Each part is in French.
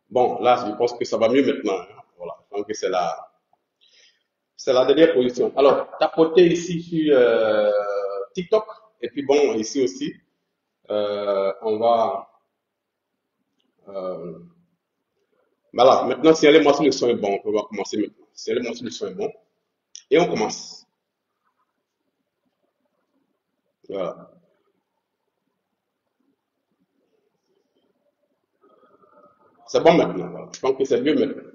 Bon, là, je pense que ça va mieux maintenant, hein. Voilà, je pense que c'est la dernière position. Alors, tapoter ici sur TikTok. Et puis bon, ici aussi, on va... euh, voilà, maintenant, si elle est moi si le son est bon, on va commencer maintenant. Si elle est moi si le son est bon. Et on commence. Voilà. C'est bon maintenant. Voilà. Je pense que c'est mieux maintenant.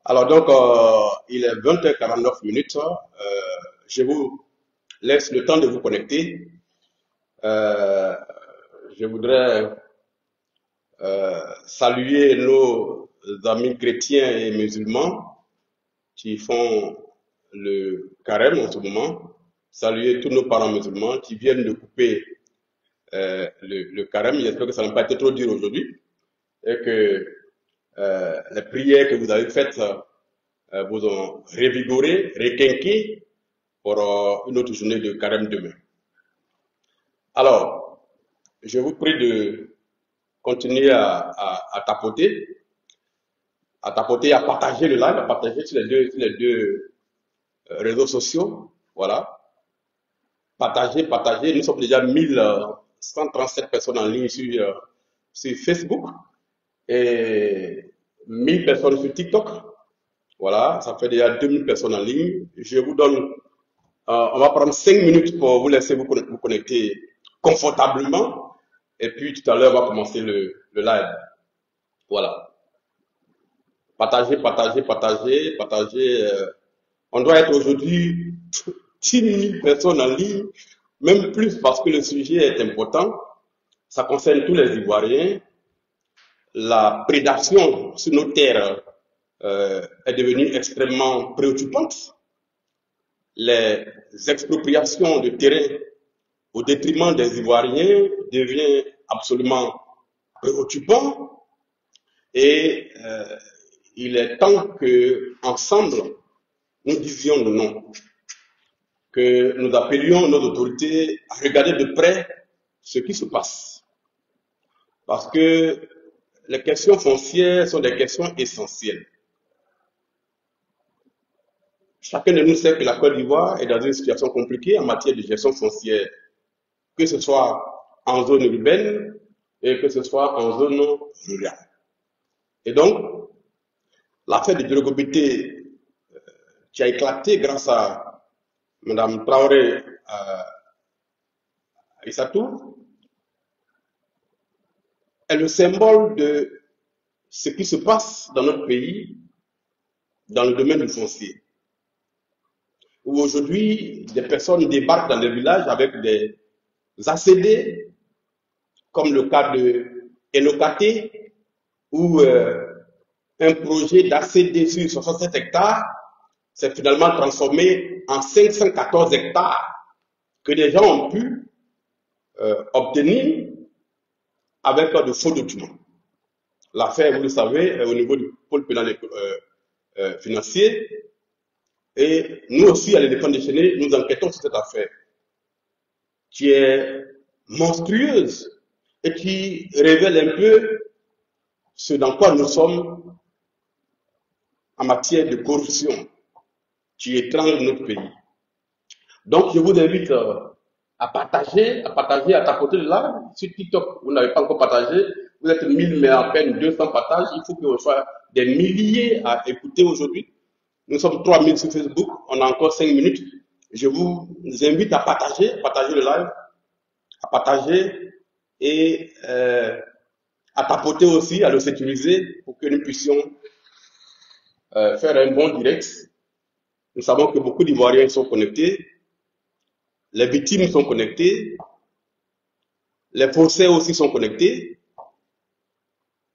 Alors donc, il est 20h49 minutes. Je vous laisse le temps de vous connecter. Euh, je voudrais saluer nos amis chrétiens et musulmans qui font le carême en ce moment. Saluer tous nos parents musulmans qui viennent de couper le carême. J'espère que ça n'a pas été trop dur aujourd'hui et que les prières que vous avez faites vous ont revigoré, requinqué pour une autre journée de carême demain. Alors, je vous prie de continuer à tapoter, à partager le live, à partager sur les deux réseaux sociaux. Voilà. Partager, partager. Nous sommes déjà 1137 personnes en ligne sur Facebook et 1000 personnes sur TikTok. Voilà, ça fait déjà 2000 personnes en ligne. Je vous donne, on va prendre 5 minutes pour vous laisser vous connecter confortablement. Et puis tout à l'heure, on va commencer le live. Voilà. Partagez, partagez, partagez, partagez. On doit être aujourd'hui 10 000 personnes en ligne, même plus parce que le sujet est important. Ça concerne tous les Ivoiriens. La prédation sur nos terres est devenue extrêmement préoccupante. Les expropriations de terrain au détriment des Ivoiriens devient absolument préoccupant et il est temps que ensemble nous disions le non, que nous appelions nos autorités à regarder de près ce qui se passe. Parce que les questions foncières sont des questions essentielles. Chacun de nous sait que la Côte d'Ivoire est dans une situation compliquée en matière de gestion foncière, que ce soit en zone urbaine et que ce soit en zone rurale. Et donc, l'affaire de Djologobité qui a éclaté grâce à Mme Traoré Aïssatou est le symbole de ce qui se passe dans notre pays dans le domaine du foncier. Où aujourd'hui, des personnes débarquent dans les villages avec des ACD, comme le cas de Enokaté, où un projet d'ACD sur 67 hectares s'est finalement transformé en 514 hectares que les gens ont pu obtenir avec de faux documents. L'affaire, vous le savez, est au niveau du pôle pénal financier. Et nous aussi, à l'éléphant déchaîné, nous enquêtons sur cette affaire qui est monstrueuse et qui révèle un peu ce dans quoi nous sommes en matière de corruption qui étrangle notre pays. Donc, je vous invite à partager, à tapoter le live sur TikTok. Vous n'avez pas encore partagé, vous êtes 1000, mais à peine 200 partages. Il faut qu'on soit des milliers à écouter aujourd'hui. Nous sommes 3000 sur Facebook, on a encore 5 minutes. Je vous invite à partager le live, à partager et à tapoter aussi, à le sécuriser pour que nous puissions faire un bon direct. Nous savons que beaucoup d'Ivoiriens sont connectés, les victimes sont connectées, les Français aussi sont connectés,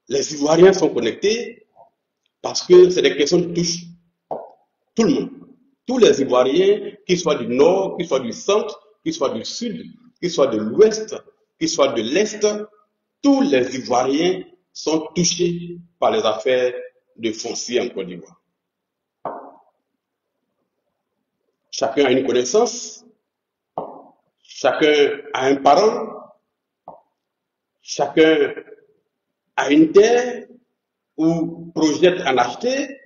les Ivoiriens sont connectés, parce que c'est des questions qui touchent tout le monde. Tous les Ivoiriens, qu'ils soient du nord, qu'ils soient du centre, qu'ils soient du sud, qu'ils soient de l'ouest, qu'ils soient de l'est, tous les Ivoiriens sont touchés par les affaires de foncier en Côte d'Ivoire. Chacun a une connaissance, chacun a un parent, chacun à une terre ou projette en acheter,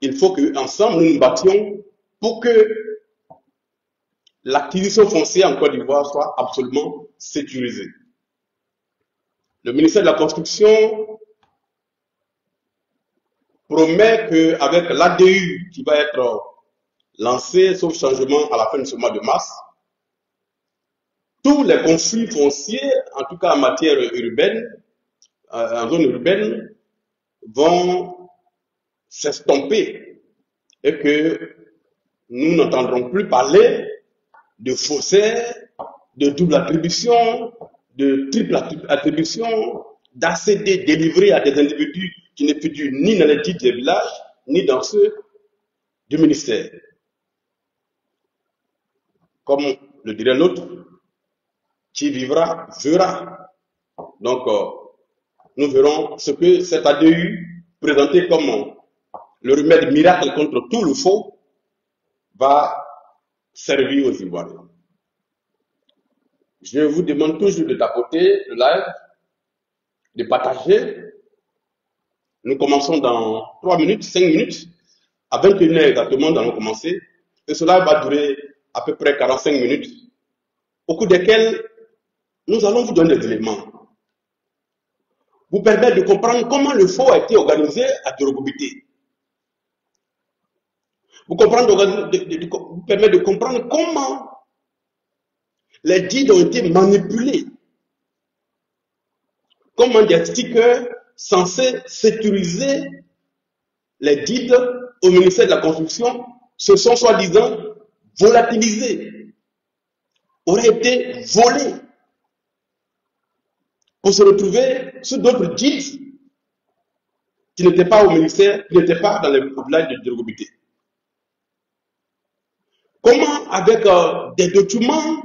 il faut qu'ensemble nous nous battions pour que l'acquisition foncière en Côte d'Ivoire soit absolument sécurisée. Le ministère de la Construction promet qu'avec l'ADU qui va être lancé, sauf changement à la fin de ce mois de mars, tous les conflits fonciers, en tout cas en matière urbaine, en zone urbaine, vont s'estomper et que nous n'entendrons plus parler de faussaires, de double attribution, de triple attribution, d'ACD délivrés à des individus qui ne figurent ni dans les titres des villages, ni dans ceux du ministère. Comme le dirait l'autre, qui vivra, verra. Donc, nous verrons ce que cet ADU, présenté comme le remède miracle contre tout le faux, va servir aux Ivoiriens. Je vous demande toujours de tapoter le live, de partager. Nous commençons dans 3 minutes, 5 minutes. À 21h exactement, nous allons commencer. Et cela va durer à peu près 45 minutes, au cours desquels nous allons vous donner des éléments. Vous permettre de comprendre comment le faux a été organisé à Djorogobité. Vous permettre de comprendre comment les deeds ont été manipulés. Comment des stickers censés sécuriser les deeds au ministère de la Construction se sont soi-disant volatilisés, auraient été volés pour se retrouver sous d'autres deeds qui n'étaient pas au ministère, qui n'étaient pas dans les village de Djorogobité. Comment, avec des documents,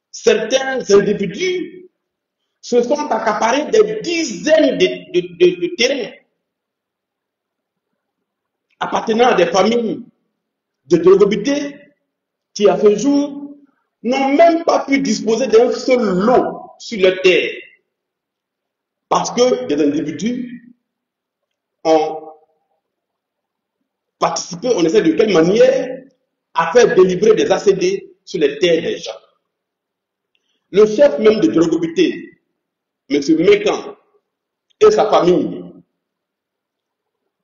certains individus se sont accaparés des dizaines de terrains appartenant à des familles de Djorogobité qui, à ce jour, n'ont même pas pu disposer d'un seul lot sur leur terre parce que des individus ont participé, on ne sait de quelle manière, à faire délivrer des ACD sur les terres des gens. Le chef même de Djorogobité, M. Mekan, et sa famille,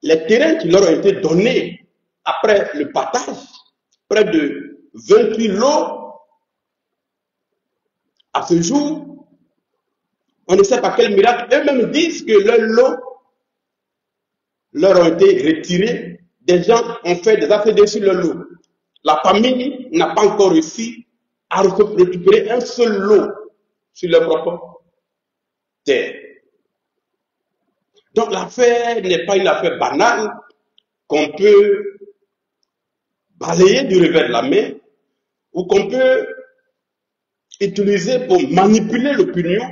les terrains qui leur ont été donnés après le partage, près de 28 lots, à ce jour, on ne sait pas quel miracle, eux-mêmes disent que leurs lots leur ont été retirés, des gens ont fait des ACD sur leur lot. La famille n'a pas encore réussi à récupérer un seul lot sur leur propre terre. Donc l'affaire n'est pas une affaire banale qu'on peut balayer du revers de la main ou qu'on peut utiliser pour manipuler l'opinion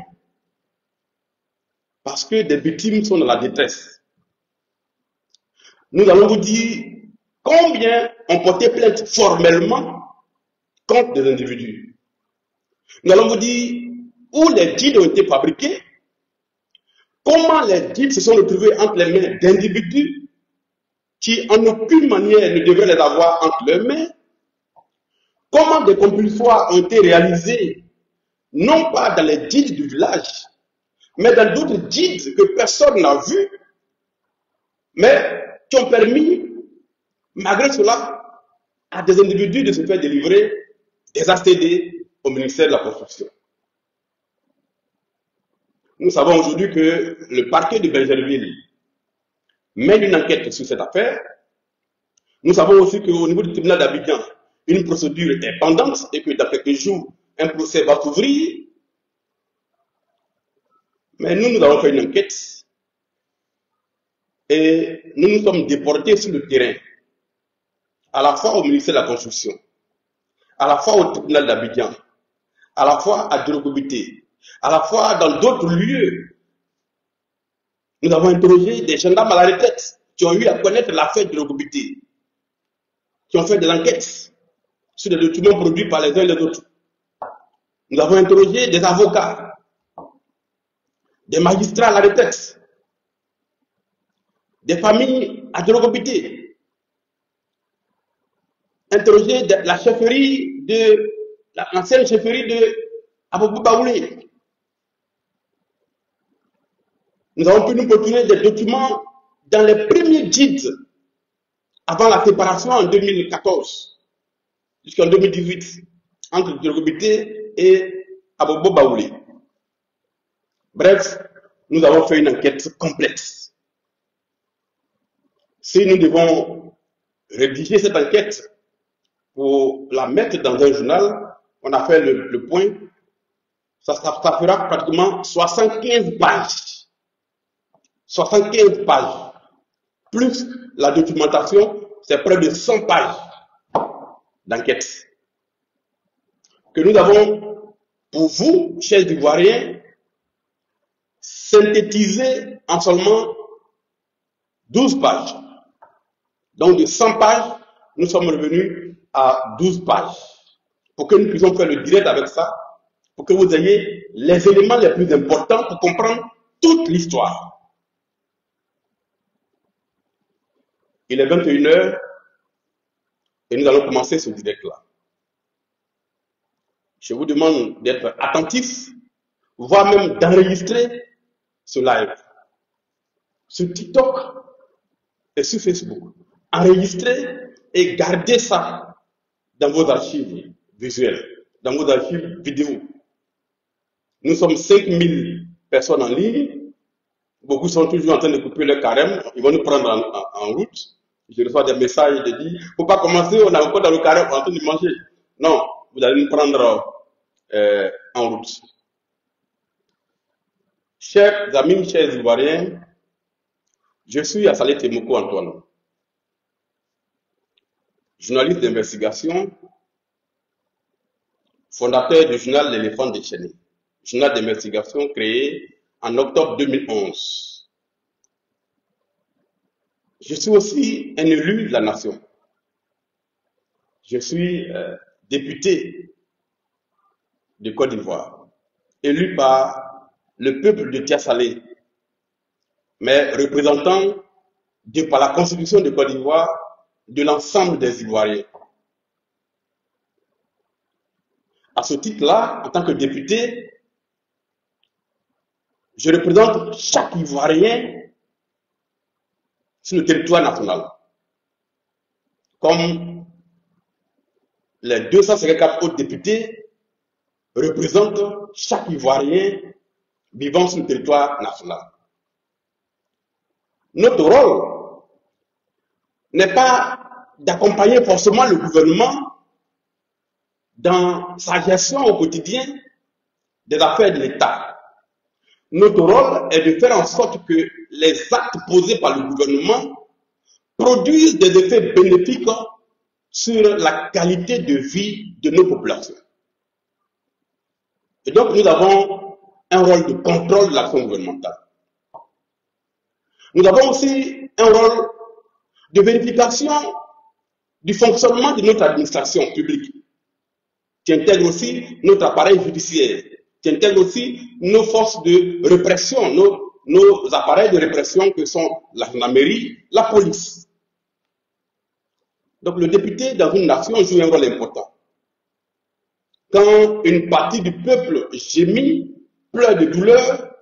parce que des victimes sont dans la détresse. Nous allons vous dire combien ont porté plainte formellement contre des individus. Nous allons vous dire où les deeds ont été fabriqués, comment les deeds se sont retrouvés entre les mains d'individus qui en aucune manière ne devraient les avoir entre leurs mains, comment des compulsoires ont été réalisés, non pas dans les deeds du village, mais dans d'autres deeds que personne n'a vus, mais qui ont permis, malgré cela, à des individus de se faire délivrer des ACD au ministère de la Construction. Nous savons aujourd'hui que le parquet de Benjerville mène une enquête sur cette affaire. Nous savons aussi qu'au niveau du tribunal d'Abidjan, une procédure est pendante et que dans quelques jours, un procès va s'ouvrir. Mais nous avons fait une enquête et nous nous sommes déportés sur le terrain, à la fois au ministère de la Construction, à la fois au tribunal d'Abidjan, à la fois à Djorogobité, à la fois dans d'autres lieux. Nous avons interrogé des gendarmes à la retraite qui ont eu à connaître l'affaire de Djorogobité, qui ont fait des enquêtes sur des documents produits par les uns et les autres. Nous avons interrogé des avocats des magistrats à la retraite, des familles à Djolokopité, interroger la chefferie de l'ancienne chefferie de Aboubou Baoulé. Nous avons pu nous procurer des documents dans les premiers guides avant la séparation en 2014 jusqu'en 2018 entre Djolokopité et Aboubou Baoulé. Bref, nous avons fait une enquête complexe. Si nous devons rédiger cette enquête pour la mettre dans un journal, on a fait le point, ça fera pratiquement 75 pages. 75 pages. Plus la documentation, c'est près de 100 pages d'enquête. Que nous avons, pour vous, chers Ivoiriens, synthétisé en seulement 12 pages. Donc de 100 pages, nous sommes revenus à 12 pages. Pour que nous puissions faire le direct avec ça, pour que vous ayez les éléments les plus importants pour comprendre toute l'histoire. Il est 21h et nous allons commencer ce direct-là. Je vous demande d'être attentifs, voire même d'enregistrer ce live sur TikTok et sur Facebook. Enregistrez et gardez ça dans vos archives visuelles, dans vos archives vidéo. Nous sommes 5000 personnes en ligne. Beaucoup sont toujours en train de couper leur carême. Ils vont nous prendre en route. Je reçois des messages de dire, il ne faut pas commencer, on est encore dans le carême, on est en train de manger. Non, vous allez nous prendre en route. Chers amis, chers Ivoiriens, je suis Assalé Temoko Antoine, journaliste d'investigation, fondateur du journal L'éléphant déchaîné, journal d'investigation créé en octobre 2011. Je suis aussi un élu de la nation. Je suis député de Côte d'Ivoire, élu par le peuple de Tia-Salé, mais représentant, par la Constitution de Côte d'Ivoire, de l'ensemble des Ivoiriens. À ce titre-là, en tant que député, je représente chaque Ivoirien sur le territoire national. Comme les 254 autres députés représentent chaque Ivoirien vivant sur le territoire national. Notre rôle n'est pas d'accompagner forcément le gouvernement dans sa gestion au quotidien des affaires de l'État. Notre rôle est de faire en sorte que les actes posés par le gouvernement produisent des effets bénéfiques sur la qualité de vie de nos populations. Et donc nous avons un rôle de contrôle de l'action gouvernementale. Nous avons aussi un rôle de vérification du fonctionnement de notre administration publique, qui intègre aussi notre appareil judiciaire, qui intègre aussi nos forces de répression, nos appareils de répression que sont la gendarmerie, la police. Donc le député dans une nation joue un rôle important. Quand une partie du peuple gémit, pleure de douleur,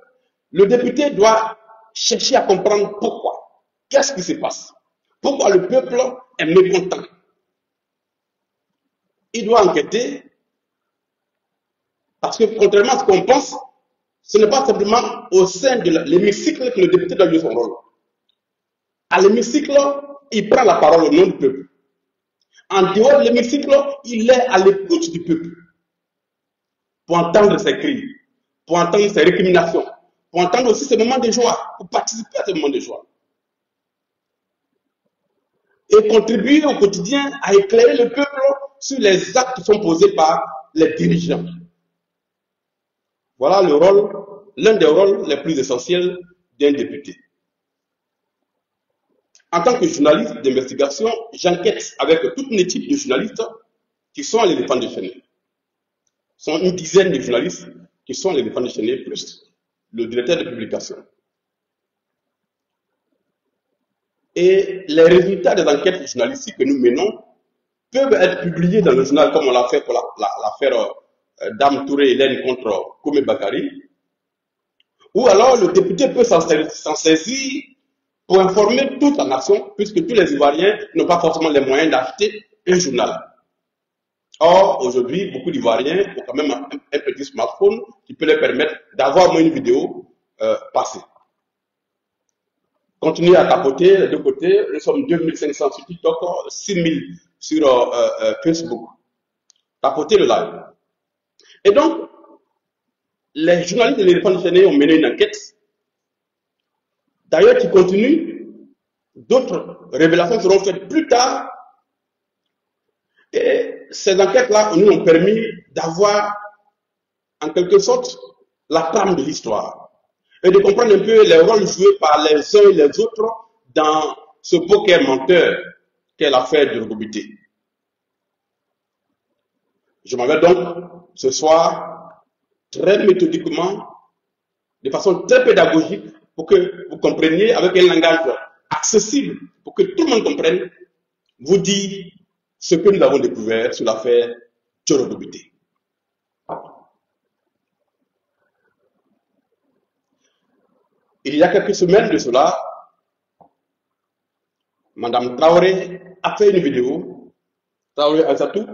le député doit chercher à comprendre pourquoi. Qu'est-ce qui se passe? Pourquoi le peuple est mécontent? Il doit enquêter, parce que contrairement à ce qu'on pense, ce n'est pas simplement au sein de l'hémicycle que le député doit jouer son rôle. À l'hémicycle, il prend la parole au nom du peuple. En dehors de l'hémicycle, il est à l'écoute du peuple pour entendre ses cris, pour entendre ses récriminations, pour entendre aussi ses moments de joie, pour participer à ces moments de joie. Et contribuer au quotidien à éclairer le peuple sur les actes qui sont posés par les dirigeants. Voilà le rôle, l'un des rôles les plus essentiels d'un député. En tant que journaliste d'investigation, j'enquête avec toute une équipe de journalistes qui sont à l'éléphant déchaîné. Ce sont une dizaine de journalistes qui sont à l'éléphant déchaîné plus. le directeur de publication. Et les résultats des enquêtes journalistiques que nous menons peuvent être publiés dans le journal, comme on l'a fait pour l'affaire Dame Touré Hélène contre Koumé Bakari. Ou alors le député peut s'en saisir pour informer toute la nation, puisque tous les Ivoiriens n'ont pas forcément les moyens d'acheter un journal. Or, aujourd'hui, beaucoup d'Ivoiriens ont quand même un petit smartphone qui peut leur permettre d'avoir une vidéo passée. Continuez à tapoter les deux côtés. Nous sommes 2500 sur TikTok, 6000 sur Facebook. Tapotez le live. Et donc, les journalistes de l'Éléphant déchaîné ont mené une enquête, d'ailleurs qui continue. D'autres révélations seront faites plus tard. Et ces enquêtes-là nous ont permis d'avoir, en quelque sorte, la trame de l'histoire et de comprendre un peu les rôles joués par les uns et les autres dans ce poker menteur qu'est l'affaire de Rogobité. Je m'en vais donc ce soir très méthodiquement, de façon très pédagogique, pour que vous compreniez avec un langage accessible, pour que tout le monde comprenne, vous dire ce que nous avons découvert sur l'affaire Tchorogobité. Il y a quelques semaines de cela, Madame Traoré a fait une vidéo, Traoré Azatou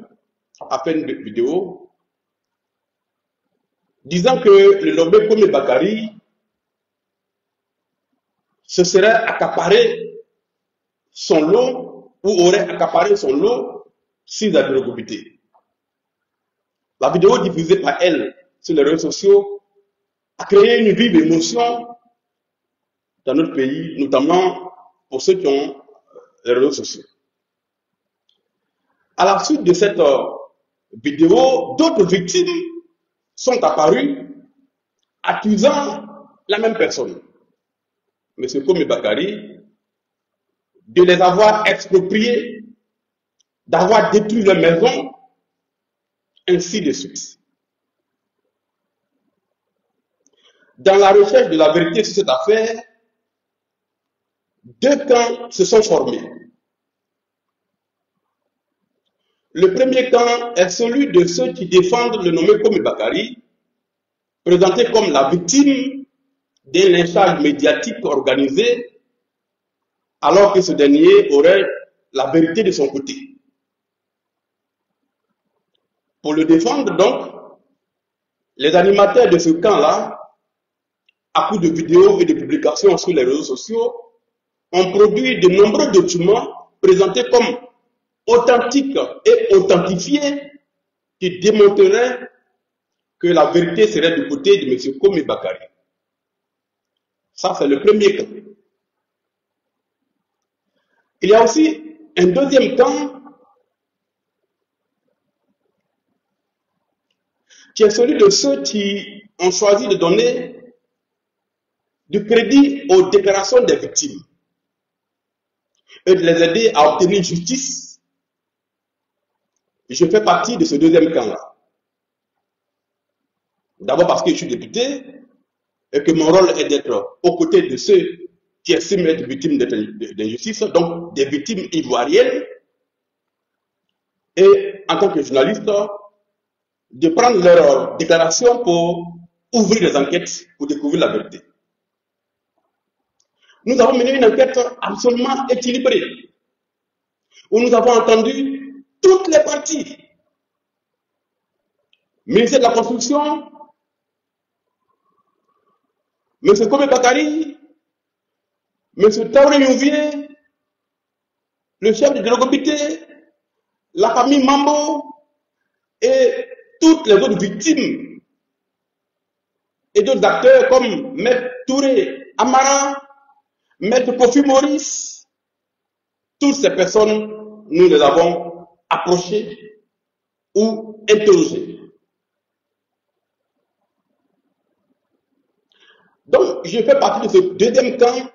a fait une vidéo disant que le nommé Koumé Bakari se serait accaparé son lot ou aurait accaparé son lot si la Rogobité. La vidéo diffusée par elle sur les réseaux sociaux a créé une vive émotion dans notre pays, notamment pour ceux qui ont les réseaux sociaux. À la suite de cette vidéo, d'autres victimes sont apparues accusant la même personne, M. Koumé Bakari, de les avoir expropriés, d'avoir détruit leur maison, ainsi de suite. Dans la recherche de la vérité sur cette affaire, deux camps se sont formés. Le premier camp est celui de ceux qui défendent le nommé Koumé Bakari, présenté comme la victime d'un lynchage médiatique organisé, alors que ce dernier aurait la vérité de son côté. Pour le défendre, donc, les animateurs de ce camp-là, à coup de vidéos et de publications sur les réseaux sociaux, ont produit de nombreux documents présentés comme authentiques et authentifiés qui démontreraient que la vérité serait du côté de M. Koumé Bakari. Ça, c'est le premier camp. Il y a aussi un deuxième camp qui est celui de ceux qui ont choisi de donner du crédit aux déclarations des victimes et de les aider à obtenir justice. Je fais partie de ce deuxième camp-là. D'abord parce que je suis député et que mon rôle est d'être aux côtés de ceux qui estiment être victimes d'injustice, donc des victimes ivoiriennes, et en tant que journaliste, de prendre leurs déclarations pour ouvrir des enquêtes, pour découvrir la vérité. Nous avons mené une enquête absolument équilibrée, où nous avons entendu toutes les parties. Ministère de la Construction, M. Koumé Bakari, M. Traoré Youvier, le chef de Rogobité, la famille Mambo et toutes les autres victimes et d'autres acteurs comme Maître Touré Amara, Maître Kofi Maurice. Toutes ces personnes, nous les avons approchées ou interrogées. Donc, je fais partie de ce deuxième camp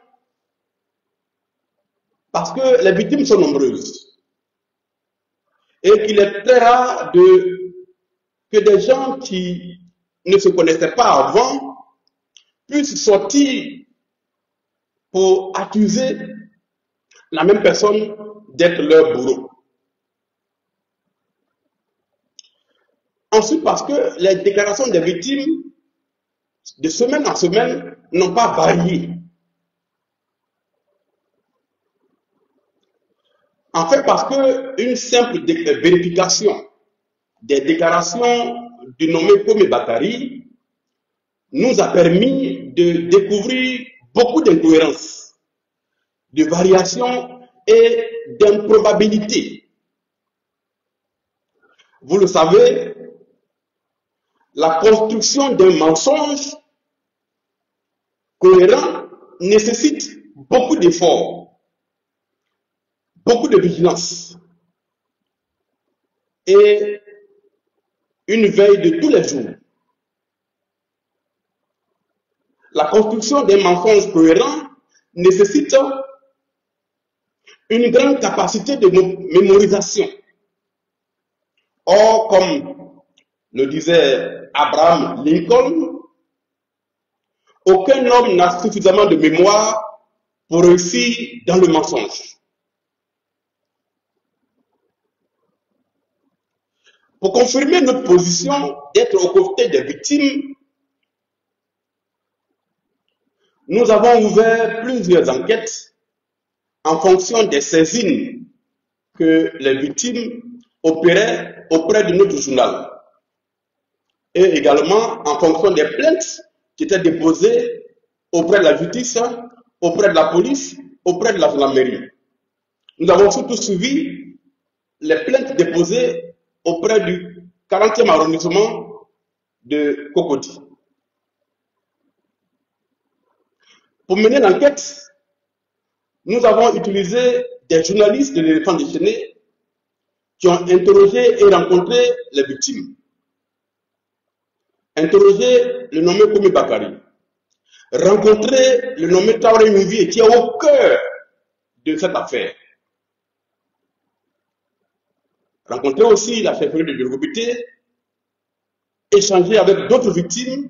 parce que les victimes sont nombreuses et qu'il est très rare que des gens qui ne se connaissaient pas avant puissent sortir pour accuser la même personne d'être leur bourreau. Ensuite, parce que les déclarations des victimes, de semaine en semaine, n'ont pas varié. En fait, parce qu'une simple vérification des déclarations du nommé Komé Bakari nous a permis de découvrir beaucoup d'incohérences, de variations et d'improbabilités. Vous le savez, la construction d'un mensonge cohérent nécessite beaucoup d'efforts, beaucoup de vigilance et une veille de tous les jours. La construction d'un mensonge cohérent nécessite une grande capacité de mémorisation. Or, comme le disait Abraham Lincoln, aucun homme n'a suffisamment de mémoire pour réussir dans le mensonge. Pour confirmer notre position d'être aux côtés des victimes, nous avons ouvert plusieurs enquêtes en fonction des saisines que les victimes opéraient auprès de notre journal et également en fonction des plaintes qui étaient déposées auprès de la justice, auprès de la police, auprès de la gendarmerie. Nous avons surtout suivi les plaintes déposées auprès du 40e arrondissement de Cocody. Pour mener l'enquête, nous avons utilisé des journalistes de l'Éléphant déchaîné qui ont interrogé et rencontré les victimes. Interrogé le nommé Komé Bakari, rencontré le nommé Traoré Nouvier qui est au cœur de cette affaire. Rencontrer aussi la chefferie de Djorgobité, échanger avec d'autres victimes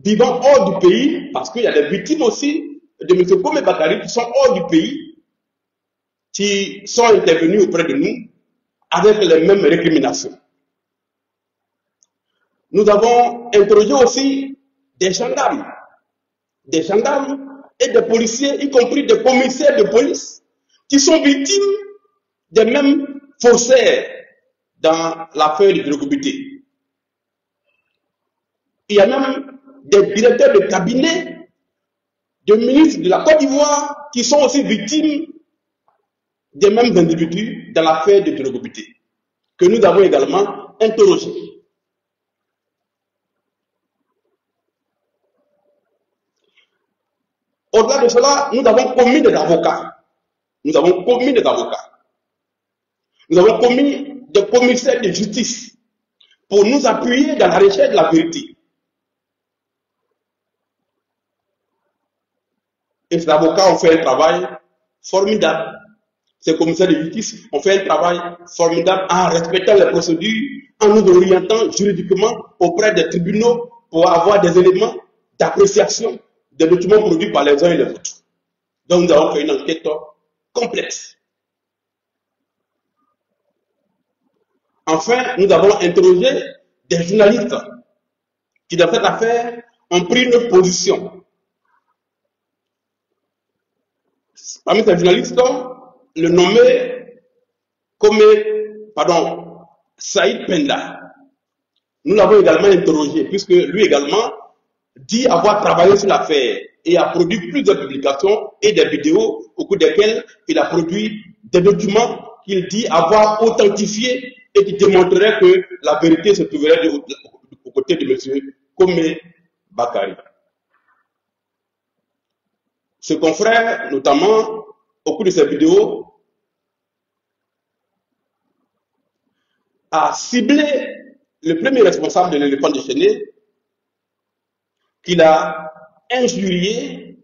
vivant hors du pays, parce qu'il y a des victimes aussi de M. Komé Bakari qui sont hors du pays, qui sont intervenus auprès de nous avec les mêmes récriminations. Nous avons interrogé aussi des gendarmes et des policiers, y compris des commissaires de police, qui sont victimes des mêmes faussaires dans l'affaire de Djorgobité. Il y a même des directeurs de cabinet de ministres de la Côte d'Ivoire qui sont aussi victimes des mêmes individus dans l'affaire de Djorgobité, que nous avons également interrogés. Au-delà de cela, nous avons commis des avocats. Nous avons commis des commissaires de justice pour nous appuyer dans la recherche de la vérité. Et ces avocats ont fait un travail formidable. Ces commissaires de justice ont fait un travail formidable en respectant les procédures, en nous orientant juridiquement auprès des tribunaux pour avoir des éléments d'appréciation des documents produits par les uns et les autres. Donc nous avons fait une enquête complexe. Enfin, nous avons interrogé des journalistes qui, dans cette affaire, ont pris une position. Parmi ces journalistes, le nommé Saïd Penda. Nous l'avons également interrogé, puisque lui également dit avoir travaillé sur l'affaire et a produit plusieurs publications et des vidéos au cours desquelles il a produit des documents qu'il dit avoir authentifiés et qui démontreraient que la vérité se trouverait aux côtés de M. Komé Bakari. Ce confrère, notamment, au cours de ces vidéos, a ciblé le premier responsable de l'Éléphant déchaîné, qu'il a injurié,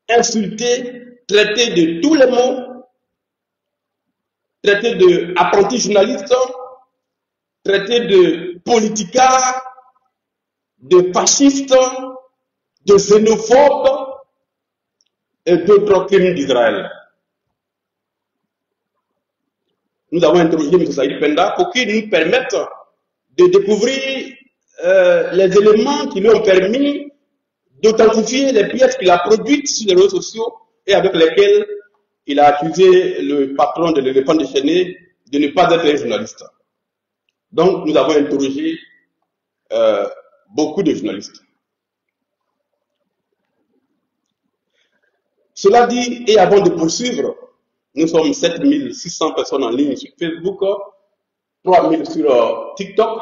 insulté, traité de tous les mots, traité d'apprenti journaliste, traité de politicard, de fasciste, de xénophobes et d'autres crimes d'Israël. Nous avons interrogé M. Saïd Penda pour qu'il nous permette de découvrir les éléments qui lui ont permis d'authentifier les pièces qu'il a produites sur les réseaux sociaux et avec lesquelles il a accusé le patron de l'éléphant déchaîné de ne pas être un journaliste. Donc, nous avons interrogé beaucoup de journalistes. Cela dit, et avant de poursuivre, nous sommes 7600 personnes en ligne sur Facebook, 3000 sur TikTok.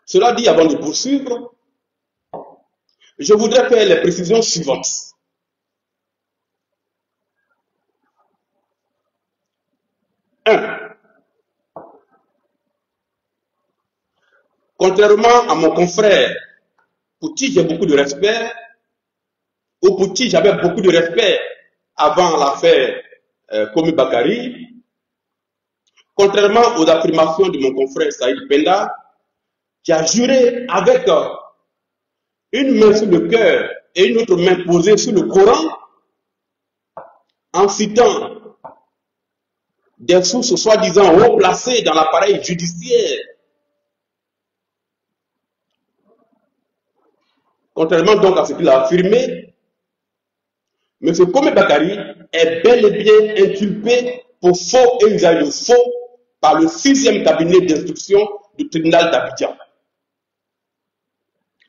Cela dit, avant de poursuivre, je voudrais faire les précisions suivantes. Contrairement à mon confrère, pour qui j'ai beaucoup de respect, ou pour qui j'avais beaucoup de respect avant l'affaire Komi Bakari, contrairement aux affirmations de mon confrère Saïd Penda, qui a juré avec une main sur le cœur et une autre main posée sur le Coran, en citant des sources soi-disant haut placées dans l'appareil judiciaire. Contrairement donc à ce qu'il a affirmé, M. Komi Bakari est bel et bien inculpé pour faux et usage de faux par le 6e cabinet d'instruction du tribunal d'Abidjan.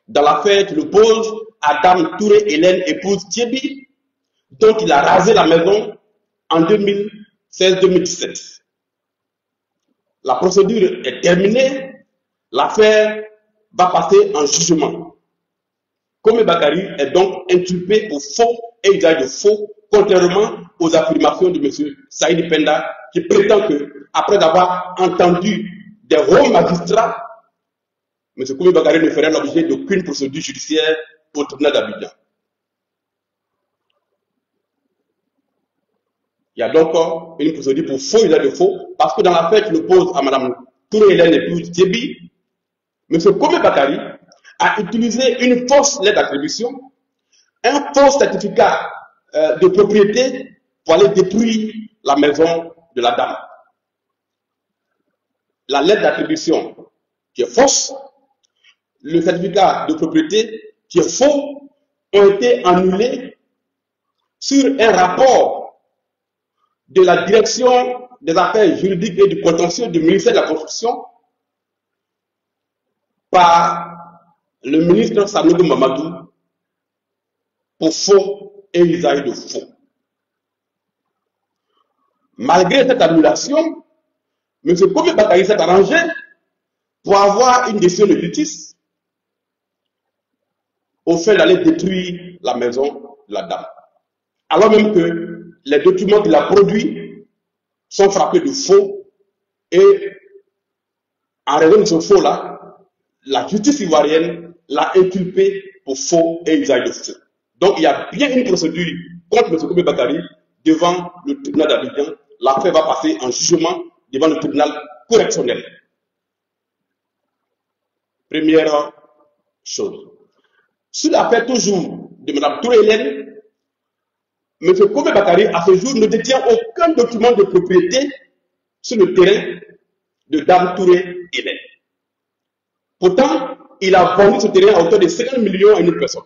Dans l'affaire qui l'oppose à Dame Touré Hélène, épouse Thiebi, dont il a rasé la maison en 2016-2017. La procédure est terminée, l'affaire va passer en jugement. Komi Bakari est donc inculpé pour faux et usage de faux, contrairement aux affirmations de M. Saïd Penda, qui prétend que, après avoir entendu des hauts magistrats, M. Komi Bakari ne ferait l'objet d'aucune procédure judiciaire au tribunal d'Abidjan. Il y a donc une procédure pour faux usage de faux, parce que dans l'affaire qui l'oppose à Mme Touré Hélène épouse Thiebi, M. Komi Bakari a utilisé une fausse lettre d'attribution, un faux certificat de propriété pour aller détruire la maison de la dame. La lettre d'attribution qui est fausse, le certificat de propriété qui est faux, ont été annulés sur un rapport de la direction des affaires juridiques et du contentieux du ministère de la Construction par le ministre Sanogo Mamadou pour faux et usage de faux. Malgré cette annulation, M. Komi Bakari s'est arrangé pour avoir une décision de justice au fait d'aller détruire la maison de la dame. Alors même que les documents qu'il a produits sont frappés de faux et en raison de ce faux-là, la justice ivoirienne l'a inculpé pour faux et usage de faux. Donc il y a bien une procédure contre M. Komi Bakari devant le tribunal d'Abidjan. L'affaire va passer en jugement devant le tribunal correctionnel. Première chose. Sur l'affaire toujours de Mme Touré Hélène, M. Komi Bakari à ce jour ne détient aucun document de propriété sur le terrain de Dame Touré Hélène. Pourtant, il a vendu ce terrain à hauteur de 50 millions à une personne.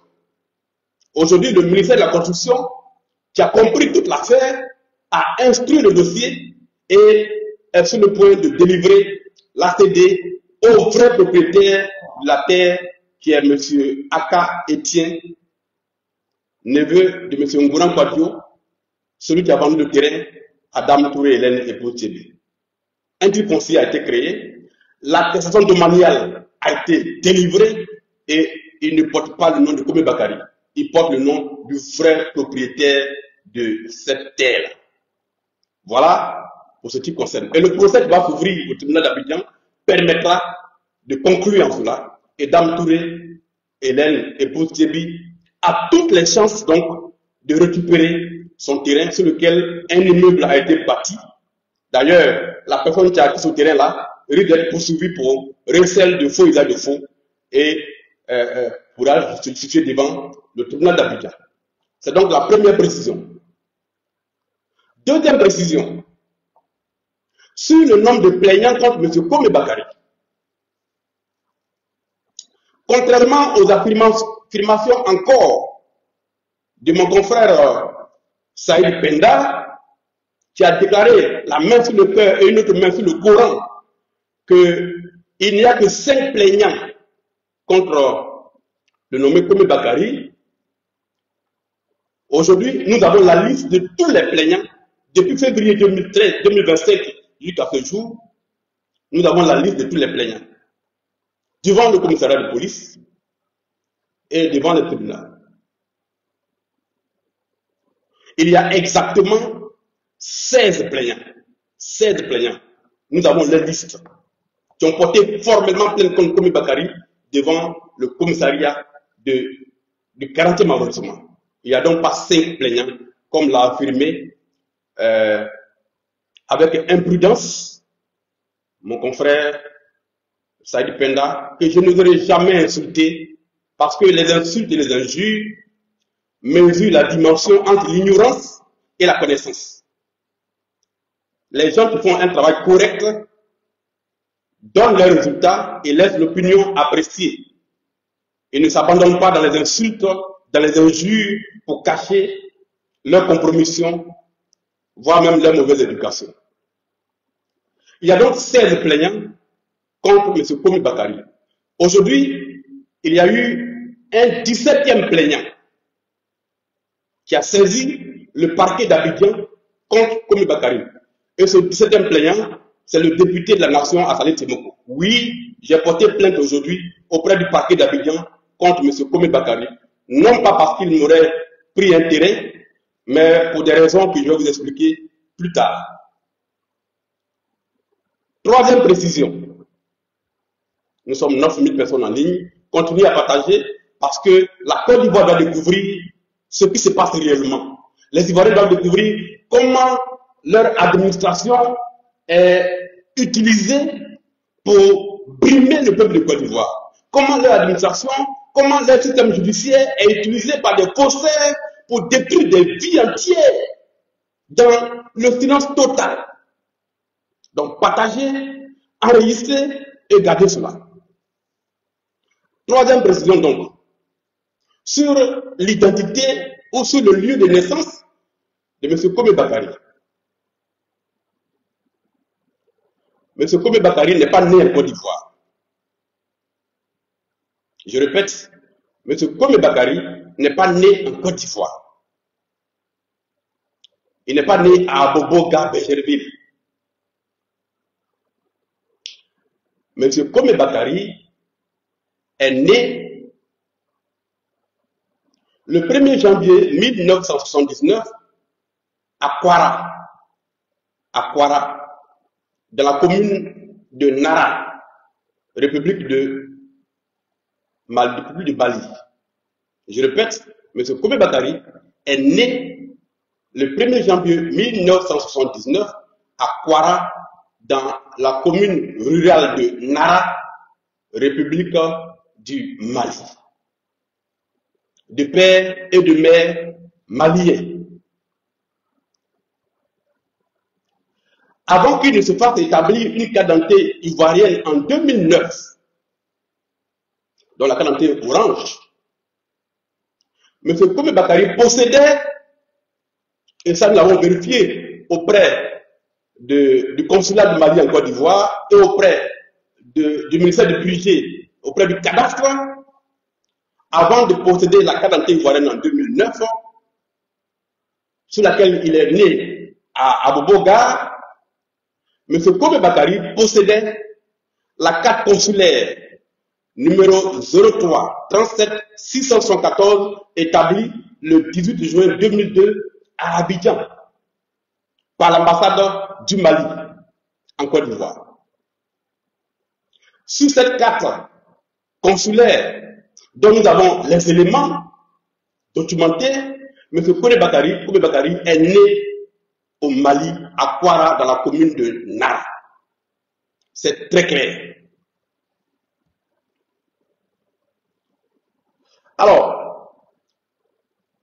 Aujourd'hui, le ministère de la Construction, qui a compris toute l'affaire, a instruit le dossier et est sur le point de délivrer l'ACD au vrai propriétaire de la terre, qui est M. Aka Etienne, neveu de M. Ngouran Kwadio, celui qui a vendu le terrain à Dame Touré Hélène épouse Thiebi. Un titre foncier a été créé, l'attestation domaniale a été délivrée et il ne porte pas le nom de Komi Bakari. Il porte le nom du vrai propriétaire de cette terre. Voilà pour ce qui concerne. Et le procès qui va s'ouvrir au tribunal d'Abidjan permettra de conclure en cela. Et Dame Touré Hélène épouse Thiebi a toutes les chances donc de récupérer son terrain sur lequel un immeuble a été bâti. D'ailleurs, la personne qui a acquis ce terrain-là risque d'être poursuivie pour recel de faux usage de faux et pourra se situer devant le tribunal d'Abidjan. C'est donc la première précision. Deuxième précision, sur le nombre de plaignants contre M. Kome Bakari. Contrairement aux affirmations encore de mon confrère Saïd Penda, qui a déclaré la main sur le cœur et une autre main sur le Coran, qu'il n'y a que 5 plaignants contre le nommé Kome Bakari. Aujourd'hui, nous avons la liste de tous les plaignants depuis février 2025 jusqu'à ce jour. Nous avons la liste de tous les plaignants devant le commissariat de police et devant le tribunal. Il y a exactement 16 plaignants. 16 plaignants. Nous avons les listes qui ont porté formellement plainte contre Kome Bakari devant le commissariat du 40e arrondissement. Il n'y a donc pas 5 plaignants, comme l'a affirmé avec imprudence mon confrère Saïd Penda, que je n'oserais jamais insulter, parce que les insultes et les injures mesurent la dimension entre l'ignorance et la connaissance. Les gens qui font un travail correct donnent leurs résultats et laissent l'opinion apprécier. Ils ne s'abandonnent pas dans les insultes, dans les injures pour cacher leur compromission, voire même leur mauvaise éducation. Il y a donc 16 plaignants contre M. Kome Bakari. Aujourd'hui, il y a eu un 17e plaignant qui a saisi le parquet d'Abidjan contre Kome Bakari. Et ce 17e plaignant, c'est le député de la nation Assalé Timoko. Oui, j'ai porté plainte aujourd'hui auprès du parquet d'Abidjan contre M. Kome Bakari. Non pas parce qu'il m'aurait pris intérêt, mais pour des raisons que je vais vous expliquer plus tard. Troisième précision. Nous sommes 9000 personnes en ligne. Continuez à partager parce que la Côte d'Ivoire doit découvrir ce qui se passe réellement. Les Ivoiriens doivent découvrir comment leur administration est utilisée pour brimer le peuple de Côte d'Ivoire. Comment leur administration, comment leur système judiciaire est utilisé par des faussaires pour détruire des vies entières dans le silence total. Donc, partagez, enregistrez et gardez cela. Troisième précision donc, sur l'identité ou sur le lieu de naissance de M. Kome Bakari. M. Kome Bakari n'est pas né en Côte d'Ivoire. Je répète, M. Kome Bakari n'est pas né en Côte d'Ivoire. Il n'est pas né à Aboboga, Bécherville. M. Kome Bakari est né le 1er janvier 1979 à Kwara, dans la commune de Nara, République de Bali. Je répète, M. Kome Bakari est né le 1er janvier 1979 à Kwara, dans la commune rurale de Nara, République du Mali. De père et de mère maliens. Avant qu'il ne se fasse établir une carte d'identité ivoirienne en 2009, dont la carte d'identité orange, M. Kome Bakari possédait, et ça nous l'avons vérifié auprès du consulat du Mali en Côte d'Ivoire et auprès du ministère du budget, auprès du cadastre, avant de posséder la carte d'identité ivoirienne en 2009, sur laquelle il est né à Aboboga, M. Kome Bakari possédait la carte consulaire numéro 03 37 614 établie le 18 juin 2002 à Abidjan par l'ambassade du Mali en Côte d'Ivoire. Sur cette carte consulaire dont nous avons les éléments documentés, M. Kome Bakari est né au Mali, à Kwara, dans la commune de Nara. C'est très clair. Alors,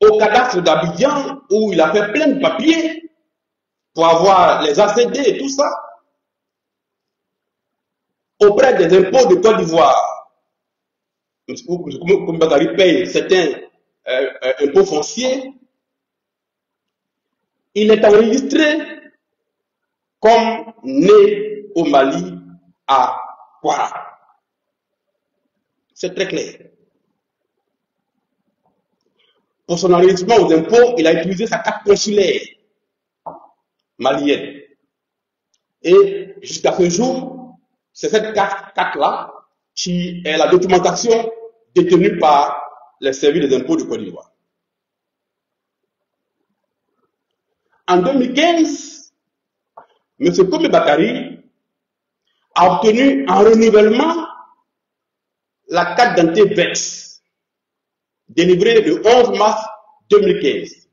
au cadastre d'Abidjan, où il a fait plein de papiers pour avoir les ACD et tout ça, auprès des impôts de Côte d'Ivoire, comme Bakary paye certains impôts fonciers, il est enregistré comme né au Mali à Ouattara. C'est très clair. Pour son enregistrement aux impôts, il a utilisé sa carte consulaire malienne. Et jusqu'à ce jour, c'est cette carte-là qui est la documentation détenue par les services des impôts de Côte d'Ivoire. En 2015, M. Komi Bakary a obtenu un renouvellement la carte d'identité VEX, délivrée le 11 mars 2015.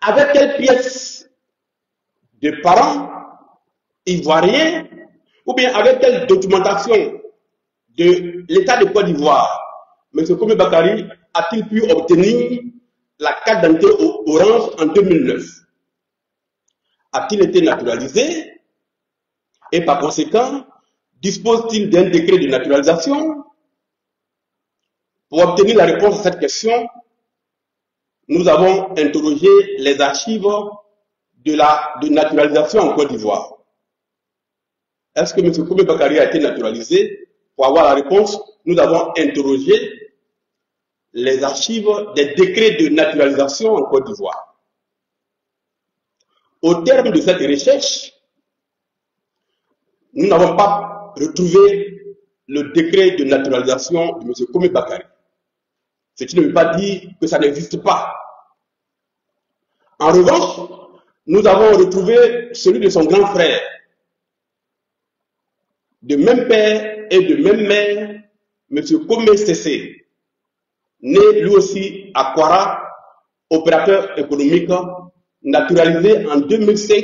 Avec quelle pièce de parents ivoiriens ou bien avec quelle documentation de l'État de Côte d'Ivoire M. Komi Bakary a-t-il pu obtenir la carte d'identité orange en 2009? A-t-il été naturalisé et par conséquent dispose-t-il d'un décret de naturalisation? Pour obtenir la réponse à cette question, nous avons interrogé les archives de naturalisation en Côte d'Ivoire. Est-ce que M. Komi Bakary a été naturalisé? Pour avoir la réponse, nous avons interrogé les archives des décrets de naturalisation en Côte d'Ivoire. Au terme de cette recherche, nous n'avons pas retrouvé le décret de naturalisation de M. Komi Bakary. Ce qui ne veut pas dire que ça n'existe pas. En revanche, nous avons retrouvé celui de son grand frère, de même père et de même mère, M. Komi Sese, né lui aussi à Ouattara, opérateur économique, naturalisé en 2005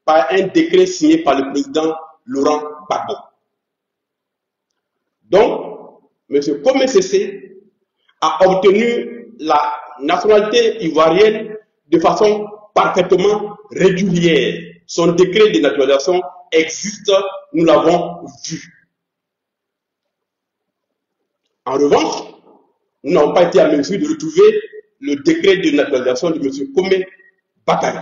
par un décret signé par le président Laurent Gbagbo. Donc, M. Komi Sese a obtenu la nationalité ivoirienne de façon parfaitement régulière. Son décret de naturalisation existe, nous l'avons vu. En revanche, nous n'avons pas été à mesure de retrouver le décret de naturalisation de M. Komi Bakary.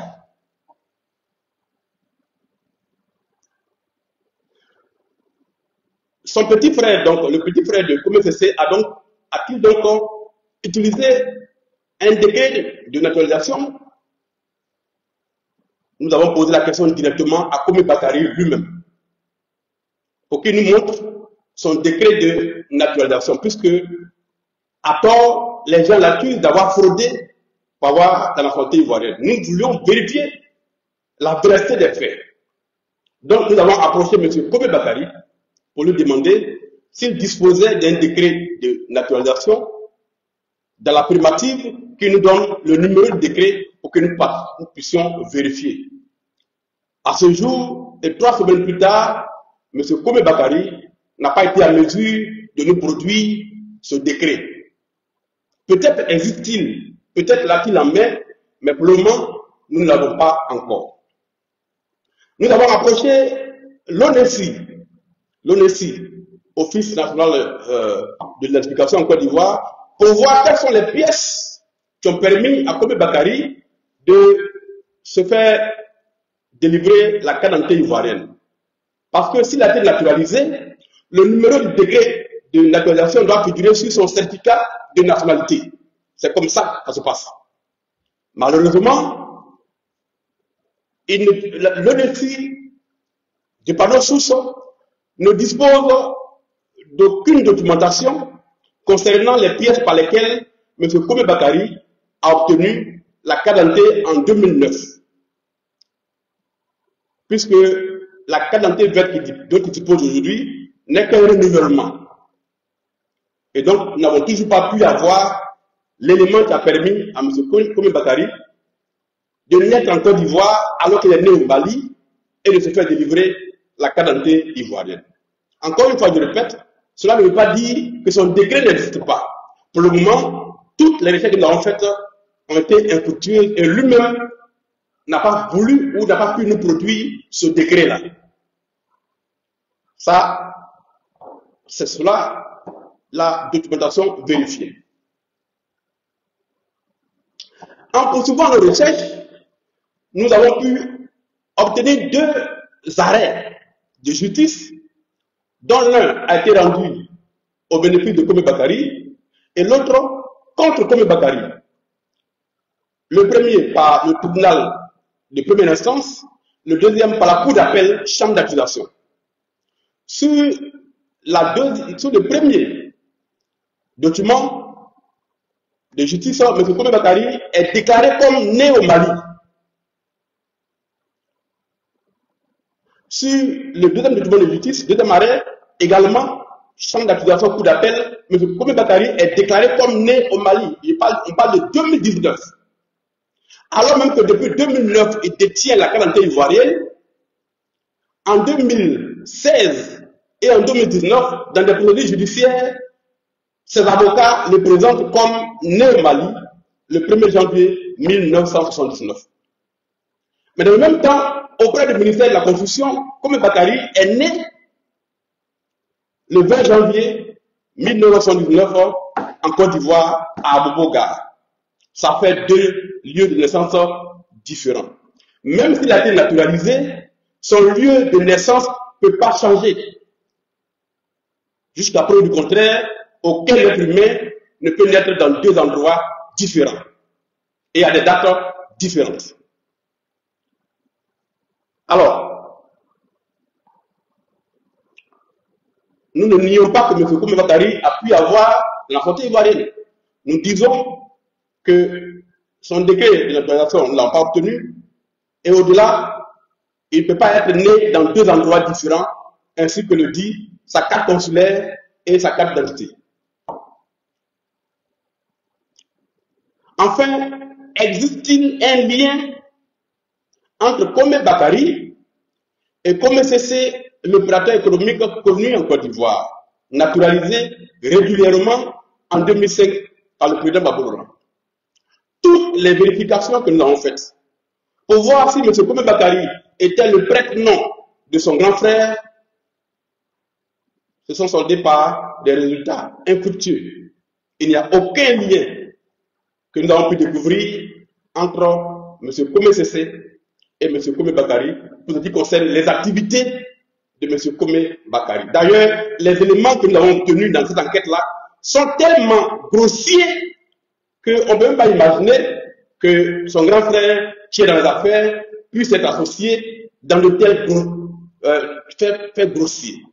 Son petit frère, donc, le petit frère de Komi Sese, a-t-il donc utilisé un décret de naturalisation? Nous avons posé la question directement à Komi Bakary lui-même pour qu'il nous montre son décret de naturalisation, puisque à tort, les gens l'accusent d'avoir fraudé pour avoir la nationalité ivoirienne. Nous voulions vérifier la véracité des faits. Donc nous avons approché M. Komi Bakary pour lui demander s'il disposait d'un décret de naturalisation dans la primative qui nous donne le numéro de décret pour que nous puissions vérifier. À ce jour, et 3 semaines plus tard, M. Komi Bakary n'a pas été à mesure de nous produire ce décret. Peut-être existe-t-il, peut-être l'a-t-il en main, mais pour le moment, nous ne l'avons pas encore. Nous avons approché l'ONESI, Office national de l'identification en Côte d'Ivoire, pour voir quelles sont les pièces qui ont permis à Komi Bakary de se faire délivrer la carte d'identité ivoirienne. Parce que s'il a été naturalisé, le numéro du décret de naturalisation doit figurer sur son certificat de nationalité. C'est comme ça que ça se passe. Malheureusement, l'ONESI du panneau source ne dispose d'aucune documentation concernant les pièces par lesquelles M. Komi Bakary a obtenu la carte d'identité en 2009. Puisque la carte d'identité verte dont il dispose aujourd'hui n'est qu'un renouvellement. Et donc, nous n'avons toujours pas pu avoir l'élément qui a permis à M. Komi Bakary de naître en Côte d'Ivoire alors qu'il est né au Mali et de se faire délivrer la carte d'identité ivoirienne. Encore une fois, je répète, cela ne veut pas dire que son décret n'existe pas. Pour le moment, toutes les recherches que nous avons faites ont été infructueuses et lui-même n'a pas voulu ou n'a pas pu nous produire ce décret-là. Ça, c'est cela, la documentation vérifiée. En poursuivant nos recherches, nous avons pu obtenir 2 arrêts de justice, dont l'un a été rendu au bénéfice de Komé Bakary et l'autre contre Komé Bakary. Le premier par le tribunal de première instance, le deuxième par la cour d'appel, chambre d'accusation. Sur le premier document de justice, M. Komé Bakary est déclaré comme né au Mali. Sur le deuxième document de justice, deuxième arrêt, également, chambre d'accusation, cour d'appel, M. Komé Bakary est déclaré comme né au Mali. On parle de 2019. Alors même que depuis 2009, il détient la carte d'identité ivoirienne. En 2016 et en 2019, dans des procédures judiciaires, ses avocats le présentent comme né au Mali le 1er janvier 1979. Mais dans le même temps, auprès du ministère de la Confusion, Komé Bakary est né le 20 janvier 1979 en Côte d'Ivoire, à Abobo-Gare. Ça fait 2 lieux de naissance différents. Même s'il a été naturalisé, son lieu de naissance ne peut pas changer. Jusqu'à preuve du contraire, aucun être humain ne peut naître dans 2 endroits différents et à des dates différentes. Alors, nous ne nions pas que M. Komé Bakary a pu avoir la nationalité ivoirienne. Nous disons que son décret de naturalisation ne l'a pas obtenu, et au-delà, il ne peut pas être né dans 2 endroits différents, ainsi que le dit sa carte consulaire et sa carte d'identité. Enfin, existe-t-il un lien entre Komé Bakary et Komé Cessé, l'opérateur économique connu en Côte d'Ivoire, naturalisé régulièrement en 2005 par le président Babou. Toutes les vérifications que nous avons faites pour voir si M. Komé Bakary était le prête-nom de son grand frère se sont soldées par des résultats infructueux. Il n'y a aucun lien que nous avons pu découvrir entre M. Komé Cessé et M. Komé Bakary pour ce qui concerne les activités de M. Komé Bakary. D'ailleurs, les éléments que nous avons obtenus dans cette enquête-là sont tellement grossiers qu'on ne peut même pas imaginer que son grand frère, qui est dans les affaires, puisse être associé dans de tels faits grossiers.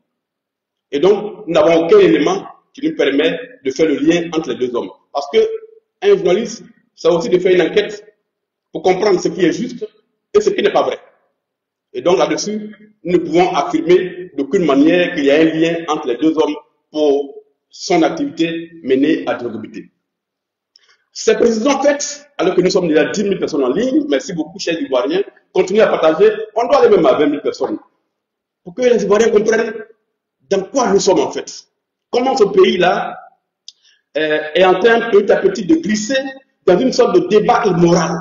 Et donc, nous n'avons aucun élément qui nous permet de faire le lien entre les 2 hommes. Parce qu'un journaliste, ça aussi de faire une enquête pour comprendre ce qui est juste et ce qui n'est pas vrai. Et donc là-dessus, nous ne pouvons affirmer d'aucune manière qu'il y a un lien entre les 2 hommes pour son activité menée à Drogobité. Ces précisions faites, alors que nous sommes déjà 10 000 personnes en ligne, merci beaucoup, chers Ivoiriens, continuez à partager, on doit aller même à 20 000 personnes, pour que les Ivoiriens comprennent dans quoi nous sommes en fait. Comment ce pays-là est en train petit à petit de glisser dans une sorte de débat immoral,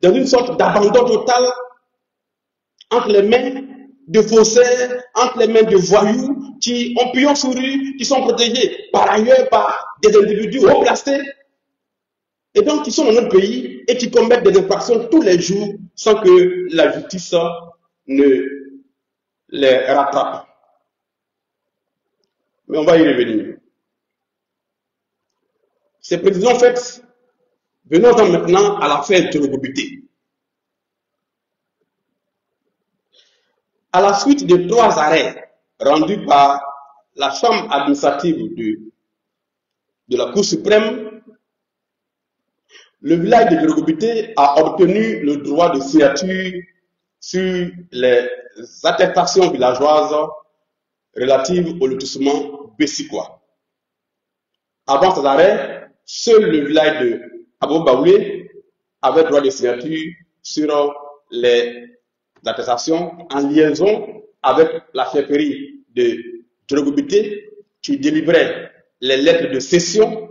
dans une sorte d'abandon total entre les mains de faussaires, entre les mains de voyous qui ont pignon sur rue, qui sont protégés par ailleurs par des individus haut placés, et donc qui sont dans notre pays et qui commettent des infractions tous les jours sans que la justice ne les rattrape. Mais on va y revenir. Ces précisions faites, venons-en maintenant à l'affaire Drogobité. À la suite de 3 arrêts rendus par la Chambre administrative de la Cour suprême, le village de Drogobité a obtenu le droit de signature sur les attestations villageoises relatives au lotissement Bessikwa. Avant ces arrêts, seul le village de Abobaoulé avait droit de signature sur les attestations en liaison avec la chefferie de Drogobité qui délivrait les lettres de cession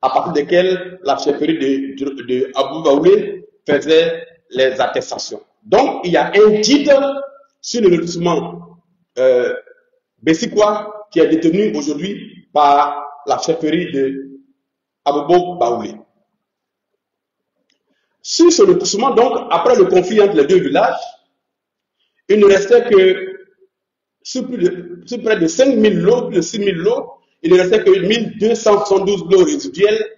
à partir desquelles la chefferie de Abou Baoulé faisait les attestations. Donc, il y a un guide sur le lotissement Bessikoua qui est détenu aujourd'hui par la chefferie de Abou Baoulé. Sur ce lotissement, donc, après le conflit entre les deux villages, il ne restait que sur près de 5000 lots, plus de 6000 lots, il ne restait que 1272 lots résiduels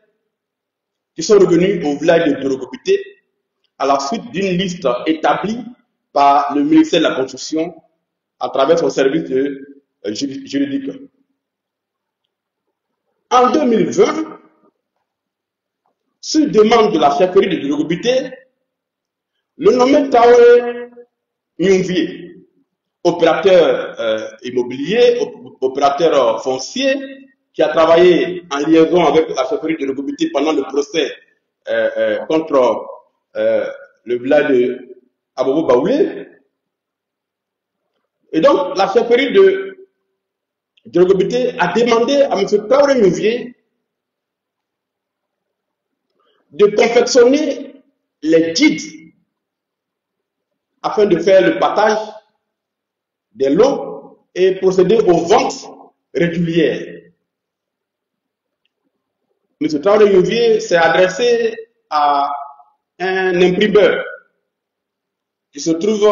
qui sont revenus au village de Dorogobité à la suite d'une liste établie par le ministère de la Construction à travers son service juridique. En 2020, sur demande de la chefferie de Dorogobité, le nommé Taoé Nyungvie, opérateur immobilier, opérateur foncier, qui a travaillé en liaison avec la chefferie de Dorogobité pendant le procès contre le village de Abobo Baoulé. Et donc, la chefferie de Dorogobité a demandé à M. Taouré Nyungvie de confectionner les guides afin de faire le partage des lots et procéder aux ventes régulières. M. Taouré Nyungvie s'est adressé à un imprimeur qui se trouve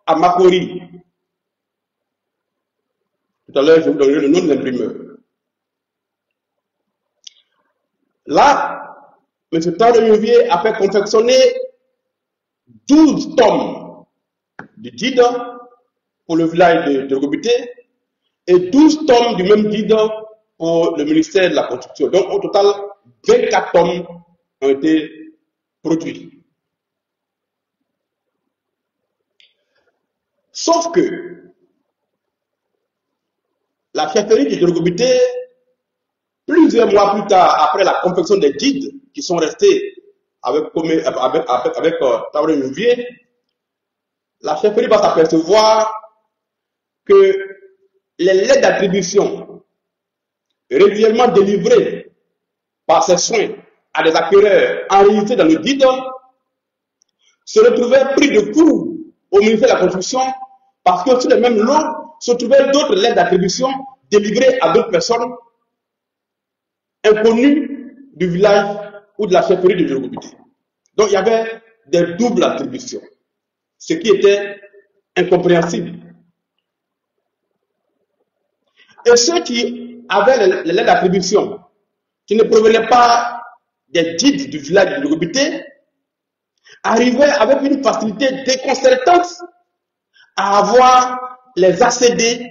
à Makori. Tout à l'heure, je vous donnerai le nom de l'imprimeur. Là, M. Taouré Nyungvie a fait confectionner 12 tomes de guide pour le village de Dorogobité et 12 tomes du même guide pour le ministère de la Construction. Donc, au total, 24 tomes ont été produits. Sauf que la chefferie de Dorogobité, plusieurs mois plus tard, après la confection des guides qui sont restés avec Taouré Nyungvie, la chefferie va s'apercevoir que les lettres d'attribution régulièrement délivrées par ses soins à des acquéreurs enregistrés dans le guide se retrouvaient pris de court au ministère de la Construction parce que sur les mêmes lots se trouvaient d'autres lettres d'attribution délivrées à d'autres personnes inconnues du village ou de la chefferie de Dorogobité. Donc il y avait des doubles attributions, ce qui était incompréhensible. Et ceux qui avaient les lettres d'attribution, qui ne provenaient pas des guides du village de Dorogobité, arrivaient avec une facilité déconcertante à avoir les ACD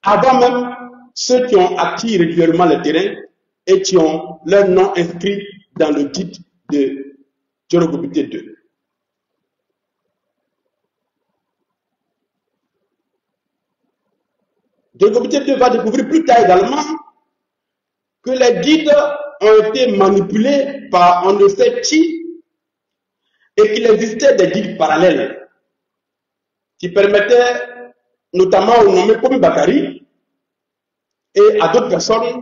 avant même ceux qui ont acquis régulièrement le terrain et qui ont leur nom inscrit dans le guide de Dorogobité 2. Dorogobité 2 va découvrir plus tard également que les guides ont été manipulés par on ne sait qui et qu'il existait des guides parallèles qui permettaient notamment au nommé Komi Bakari et à d'autres personnes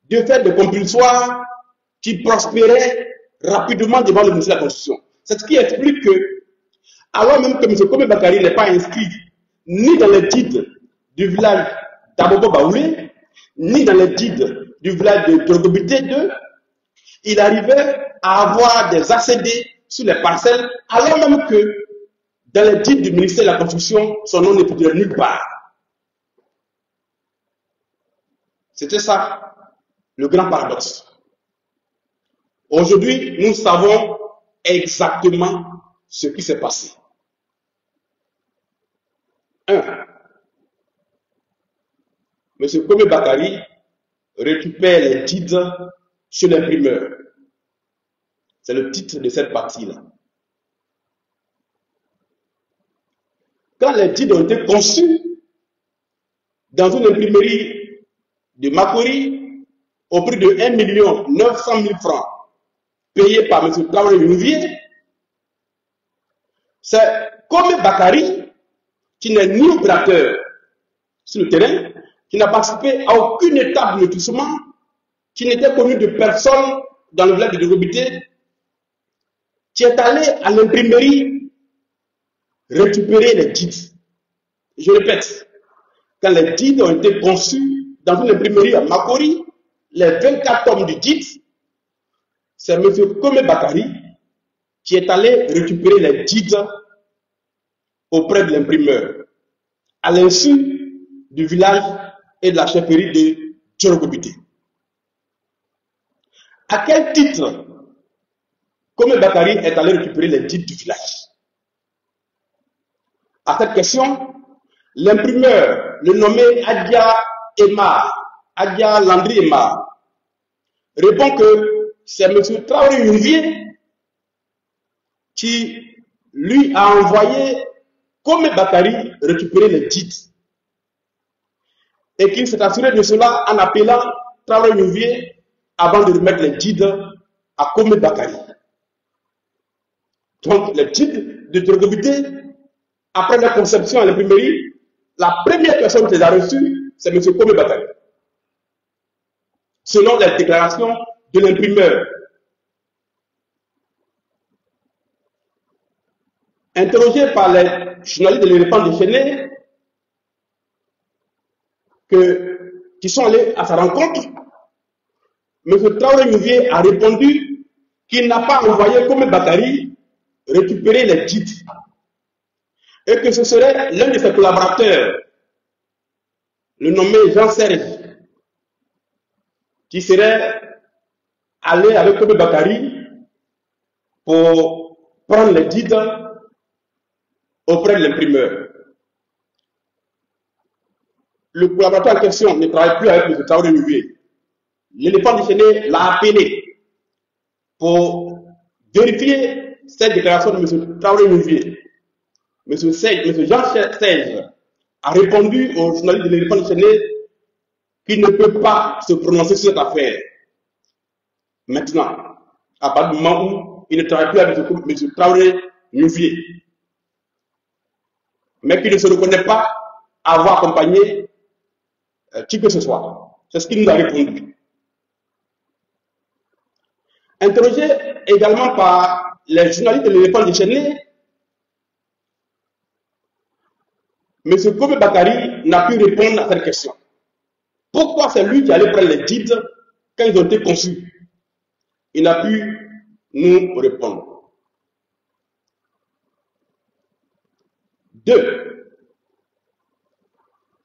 de faire des compulsoires qui prospéraient rapidement devant le ministère de la Constitution. C'est ce qui explique que, alors même que M. Komi Bakari n'est pas inscrit ni dans les guides du village d'Abobo Baoulé, ni dans les guides du village de Dorogobité 2, il arrivait à avoir des ACD sur les parcelles, alors même que dans les guides du ministère de la Construction, son nom ne figurait nulle part. C'était ça, le grand paradoxe. Aujourd'hui, nous savons exactement ce qui s'est passé. 1. M. Komi Bakari récupère les guides chez l'imprimeur. C'est le titre de cette partie-là. Quand les guides ont été conçus dans une imprimerie de Makori au prix de 1 900 000 francs payés par M. Taouré Nyungvie, c'est Komi Bakari qui n'est ni opérateur sur le terrain, qui n'a participé à aucune étape de lotissement, qui n'était connu de personne dans le village de Drogobité, qui est allé à l'imprimerie récupérer les guides. Je répète, quand les guides ont été conçus dans une imprimerie à Makori, les 24 tomes du guide, c'est M. Kome Bakari qui est allé récupérer les guides auprès de l'imprimeur, à l'insu du village et de la chefferie de Drogobité. À quel titre Kome Bakari est allé récupérer les guides du village? À cette question, l'imprimeur, le nommé Adia Landry Emma, répond que c'est M. Traoré Yunvier qui lui a envoyé Kome Bakari récupérer les guides et qu'il s'est assuré de cela en appelant Traoré Yunvier avant de remettre les guides à Kome Bakari. Donc les guides de Drogobité, après la conception à l'imprimerie, la première personne qui les a reçus, c'est M. Kome Bakari. Selon la déclaration de l'imprimeur. Interrogé par les journalistes de l'Éléphant déchaîné, qui sont allés à sa rencontre, M. Traoré Yunvier a répondu qu'il n'a pas envoyé Kome Bakari récupérer les guides et que ce serait l'un de ses collaborateurs, le nommé Jean-Serge, qui serait allé avec Kome Bakari pour prendre les guides auprès de l'imprimeur. Le collaborateur en question ne travaille plus avec M. Traoré Yunvier. L'Éléphant déchaîné l'a appelé pour vérifier cette déclaration de M. Traoré Yunvier. M. Jean-Serge a répondu au journaliste de l'Éléphant déchaîné qu'il ne peut pas se prononcer sur cette affaire. Maintenant, à partir du moment où il ne travaille plus avec M. Traoré Yunvier, mais qu'il ne se reconnaît pas avoir accompagné qui que ce soit. C'est ce qu'il nous a répondu. Interrogé également par les journalistes de l'Éléphant déchaîné, M. Kome Bakari n'a pu répondre à cette question. Pourquoi c'est lui qui allait prendre les guides quand ils ont été conçus? Il n'a pu nous répondre. 2.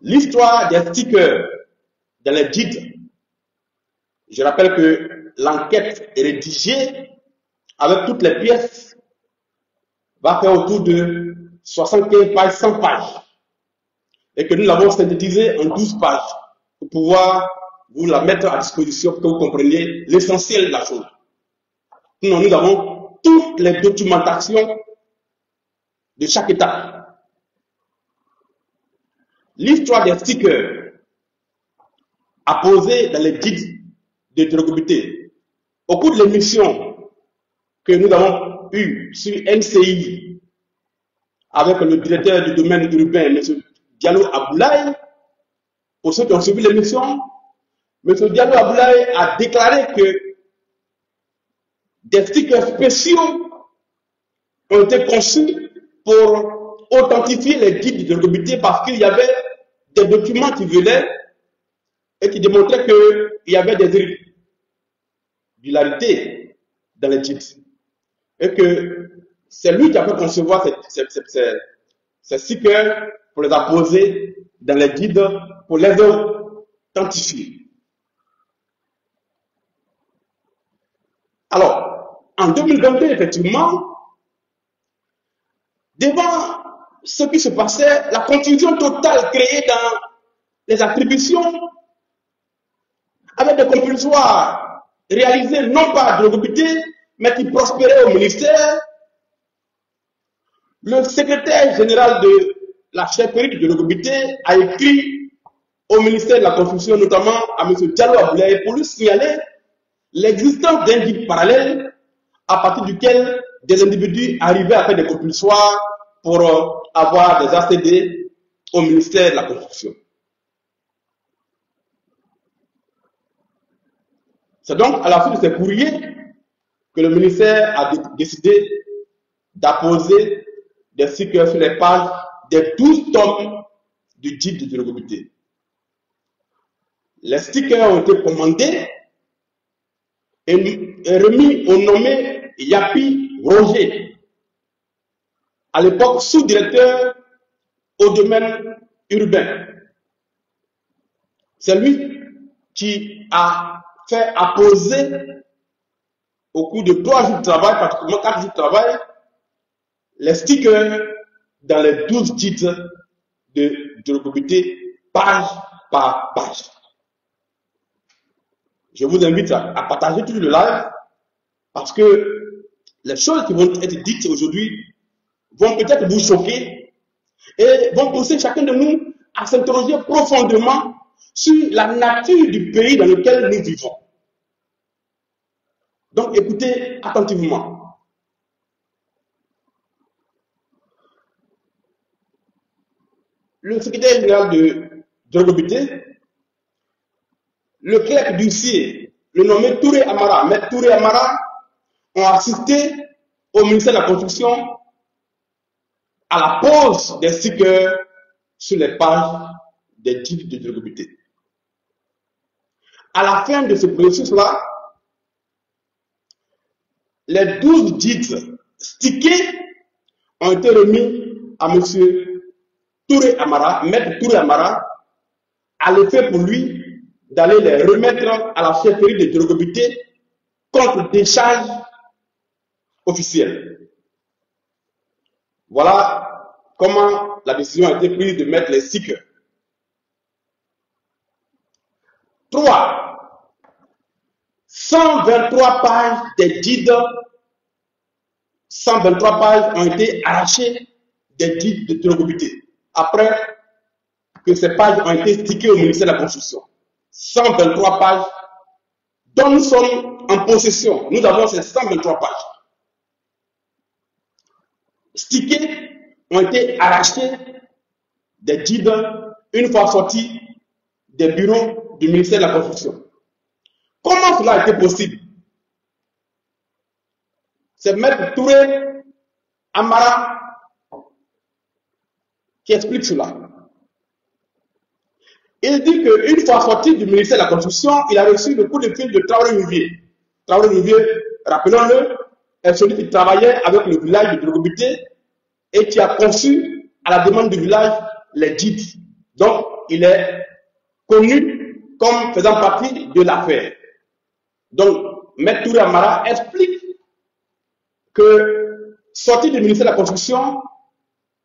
L'histoire des stickers dans les guides. Je rappelle que l'enquête est rédigée avec toutes les pièces, va faire autour de 75 pages, 100 pages. Et que nous l'avons synthétisée en 12 pages pour pouvoir vous la mettre à disposition pour que vous compreniez l'essentiel de la chose. Sinon, nous avons toutes les documentations de chaque étape. L'histoire des stickers apposés dans les guides de Drogobité. Au cours de l'émission que nous avons eue sur NCI avec le directeur du domaine urbain, M. Diallo Aboulaye, pour ceux qui ont suivi l'émission, M. Diallo Aboulaye a déclaré que des stickers spéciaux ont été conçus pour authentifier les guides de Drogobité parce qu'il y avait des documents qui venaient et qui démontraient qu'il y avait des irrégularités dans les guides. Et que c'est lui qui a fait concevoir ces stickers pour les apposer dans les guides pour les authentifier. Alors, en 2022, effectivement, devant ce qui se passait, la confusion totale créée dans les attributions, avec des compulsoires réalisés non pas à Drogobité, mais qui prospéraient au ministère, le secrétaire général de la chefferie de Drogobité a écrit au ministère de la Construction, notamment à M. Diallo Aboulaye, pour lui signaler l'existence d'un guide parallèle à partir duquel des individus arrivaient à faire des compulsoires pour avoir des ACD au ministère de la Construction. C'est donc à la suite de ces courriers que le ministère a décidé d'apposer des stickers sur les pages des 12 tomes du guide de Djologobité. Les stickers ont été commandés et remis au nommé Yapi Roger, à l'époque sous-directeur au domaine urbain. C'est lui qui a fait apposer au cours de 3 jours de travail, pratiquement 4 jours de travail, les stickers dans les 12 titres de Djologobité, page par page. Je vous invite à partager tout le live parce que les choses qui vont être dites aujourd'hui vont peut-être vous choquer et vont pousser chacun de nous à s'interroger profondément sur la nature du pays dans lequel nous vivons. Donc écoutez attentivement. Le secrétaire général de Djologobité, le clerc d'huissier, le nommé Touré Amara, Maître Touré Amara, ont assisté au ministère de la Construction à la pose des stickers sur les pages des titres de Djologobité. À la fin de ce processus-là, les 12 titres stickés ont été remis à M. Touré Amara, Maître Touré Amara, à l'effet pour lui d'aller les remettre à la chefferie de Djologobité contre décharge officielle. Voilà comment la décision a été prise de mettre les stickers. 3. 123 pages des guides, 123 pages ont été arrachées des guides de Djologobité après que ces pages ont été stickées au ministère de la Construction. 123 pages dont nous sommes en possession. Nous avons ces 123 pages. Stickées ont été arrachées des guides une fois sortis des bureaux du ministère de la Construction. Comment cela a été possible? C'est Maître Touré Amara qui explique cela. Il dit qu'une fois sorti du ministère de la Construction, il a reçu le coup de fil de Traoré Louvier. Traoré Louvier, rappelons-le, est celui qui travaillait avec le village de Djologobité et qui a conçu à la demande du village les guides. Donc, il est connu comme faisant partie de l'affaire. Donc, Maître Touré Amara explique que, sorti du ministère de la Construction,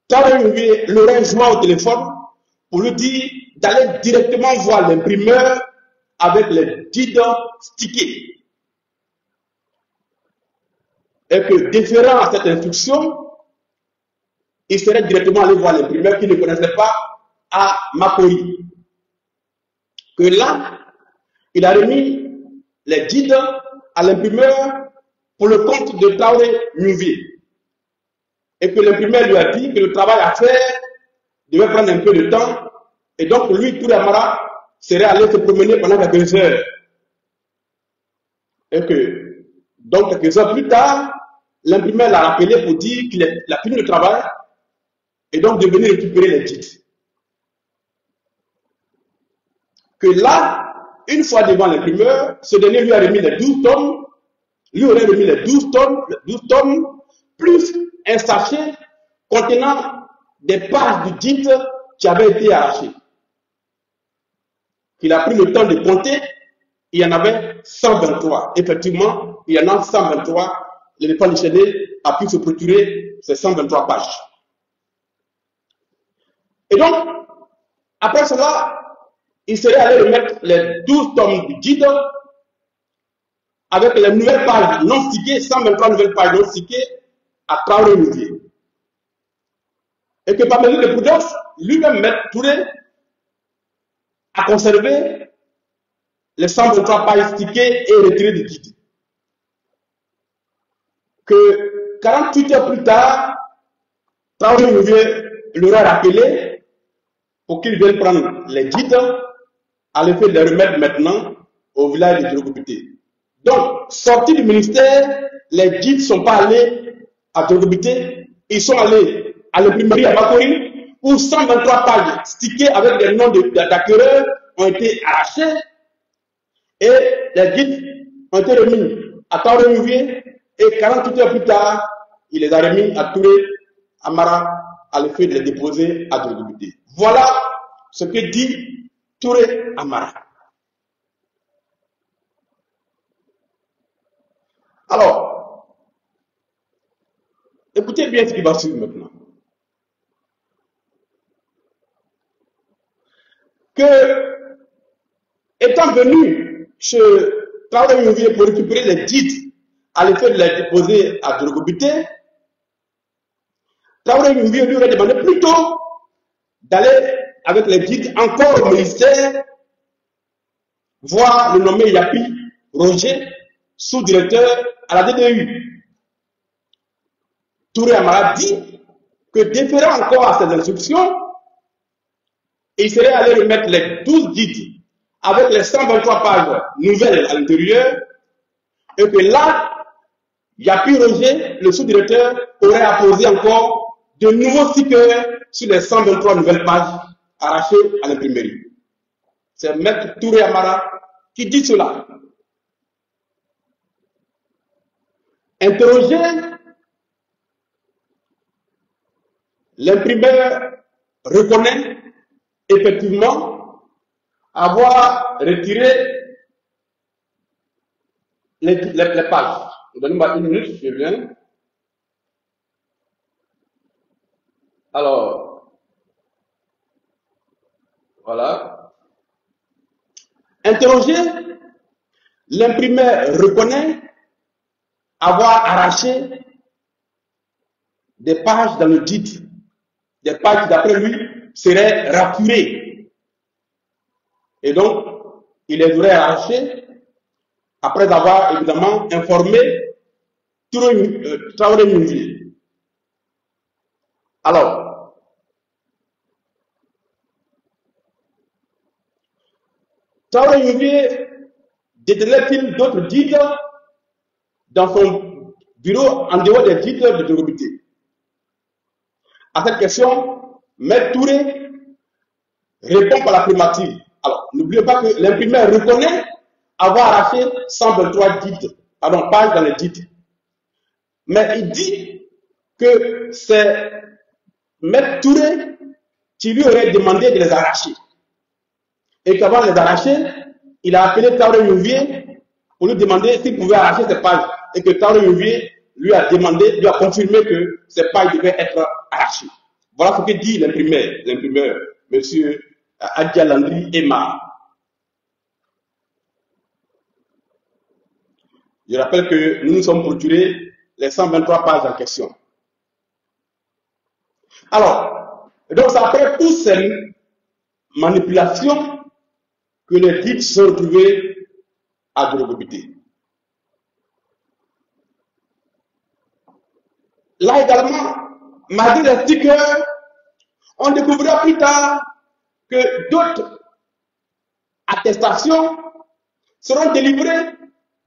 Traoré Louvier l'aurait joint au téléphone pour lui dire d'aller directement voir l'imprimeur avec les guides stickés. Et que, déférant à cette instruction, il serait directement allé voir l'imprimeur qui ne connaissait pas à Makori. Que là, il a remis les guides à l'imprimeur pour le compte de Traoré Louvier. Et que l'imprimeur lui a dit que le travail à faire devait prendre un peu de temps. Et donc, lui, Touré Amara, serait allé se promener pendant quelques heures. Et que, donc, quelques heures plus tard, l'imprimeur l'a rappelé pour dire qu'il a fini le travail et donc de venir récupérer les titres. Que là, une fois devant l'imprimeur, ce dernier lui a remis les 12 tomes, lui aurait remis les 12 tomes, plus un sachet contenant des pages du titre qui avaient été arrachées. Il a pris le temps de compter, il y en avait 123. Effectivement, il y en a 123. L'éléphant déchaîné a pu se procurer ces 123 pages. Et donc, après cela, il serait allé remettre les 12 tomes du guide avec les nouvelles pages non stickées, 123 nouvelles pages non stickées à Traoré Louvier. Et que par mesure de prudence, lui-même, Maître Touré, a conservé les 123 pages stickées et retirées du guide. Que 48 heures plus tard, Traoré Louvier l'aurait rappelé pour qu'il vienne prendre les guides à l'effet de les remettre maintenant au village de Djologobité. Donc, sortis du ministère, les guides ne sont pas allés à Djogobité, ils sont allés à l'imprimerie à Bakori, où 123 pages stickées avec des noms d'acquéreurs ont été arrachés, et les guides ont été remis à Taoré Mouvier, et 48 heures plus tard, il les a remis à Touré Amara, à l'effet de les déposer à Djogobité. Voilà ce que dit Touré Amara. Alors, écoutez bien ce qui va suivre maintenant. Que, étant venu chez Traoré Mouvier pour récupérer les titres à l'effet de les déposer à Djogobité, Traoré Mouvier lui aurait demandé plutôt d'aller avec les titres encore au ministère, voir le nommé Yapi Roger, sous-directeur à la DDU. Touré Amara dit que déférant encore à ces instructions, il serait allé remettre les 12 guides avec les 123 pages nouvelles à l'intérieur, et que là, Yapi Roger, le sous-directeur, aurait apposé encore de nouveaux stickers sur les 123 nouvelles pages arrachées à l'imprimerie. C'est Maître Touré Amara qui dit cela. Interrogé, l'imprimeur reconnaît effectivement avoir retiré les pages. Donnez-moi une minute, je viens. Alors, voilà. Interrogé, l'imprimeur reconnaît avoir arraché des pages dans le titre, des pages qui d'après lui seraient raturées. Et donc, il les aurait arrachées après avoir évidemment informé Traoré Mouvier. Alors, Traoré Mouvier détenait-il d'autres titres dans son bureau en dehors des titres de Djogobité? À cette question, Maître Touré répond par l'affirmative. Alors, n'oubliez pas que l'imprimeur reconnaît avoir arraché 123 titres, pardon, pages dans les titres. Mais il dit que c'est Maître Touré qui lui aurait demandé de les arracher. Et qu'avant de les arracher, il a appelé Traoré Mouvier pour lui demander s'il pouvait arracher ces pages. Et que Traoré Mouvier lui a demandé, lui a confirmé que ces pages devaient être arrachées. Voilà ce que dit l'imprimeur, M. Adja Landry Emma. Je rappelle que nous nous sommes procurés les 123 pages en question. Alors, donc c'est après toutes ces manipulations que les titres sont retrouvés à Djogobité. Là également, malgré les stickers, on découvrira plus tard que d'autres attestations seront délivrées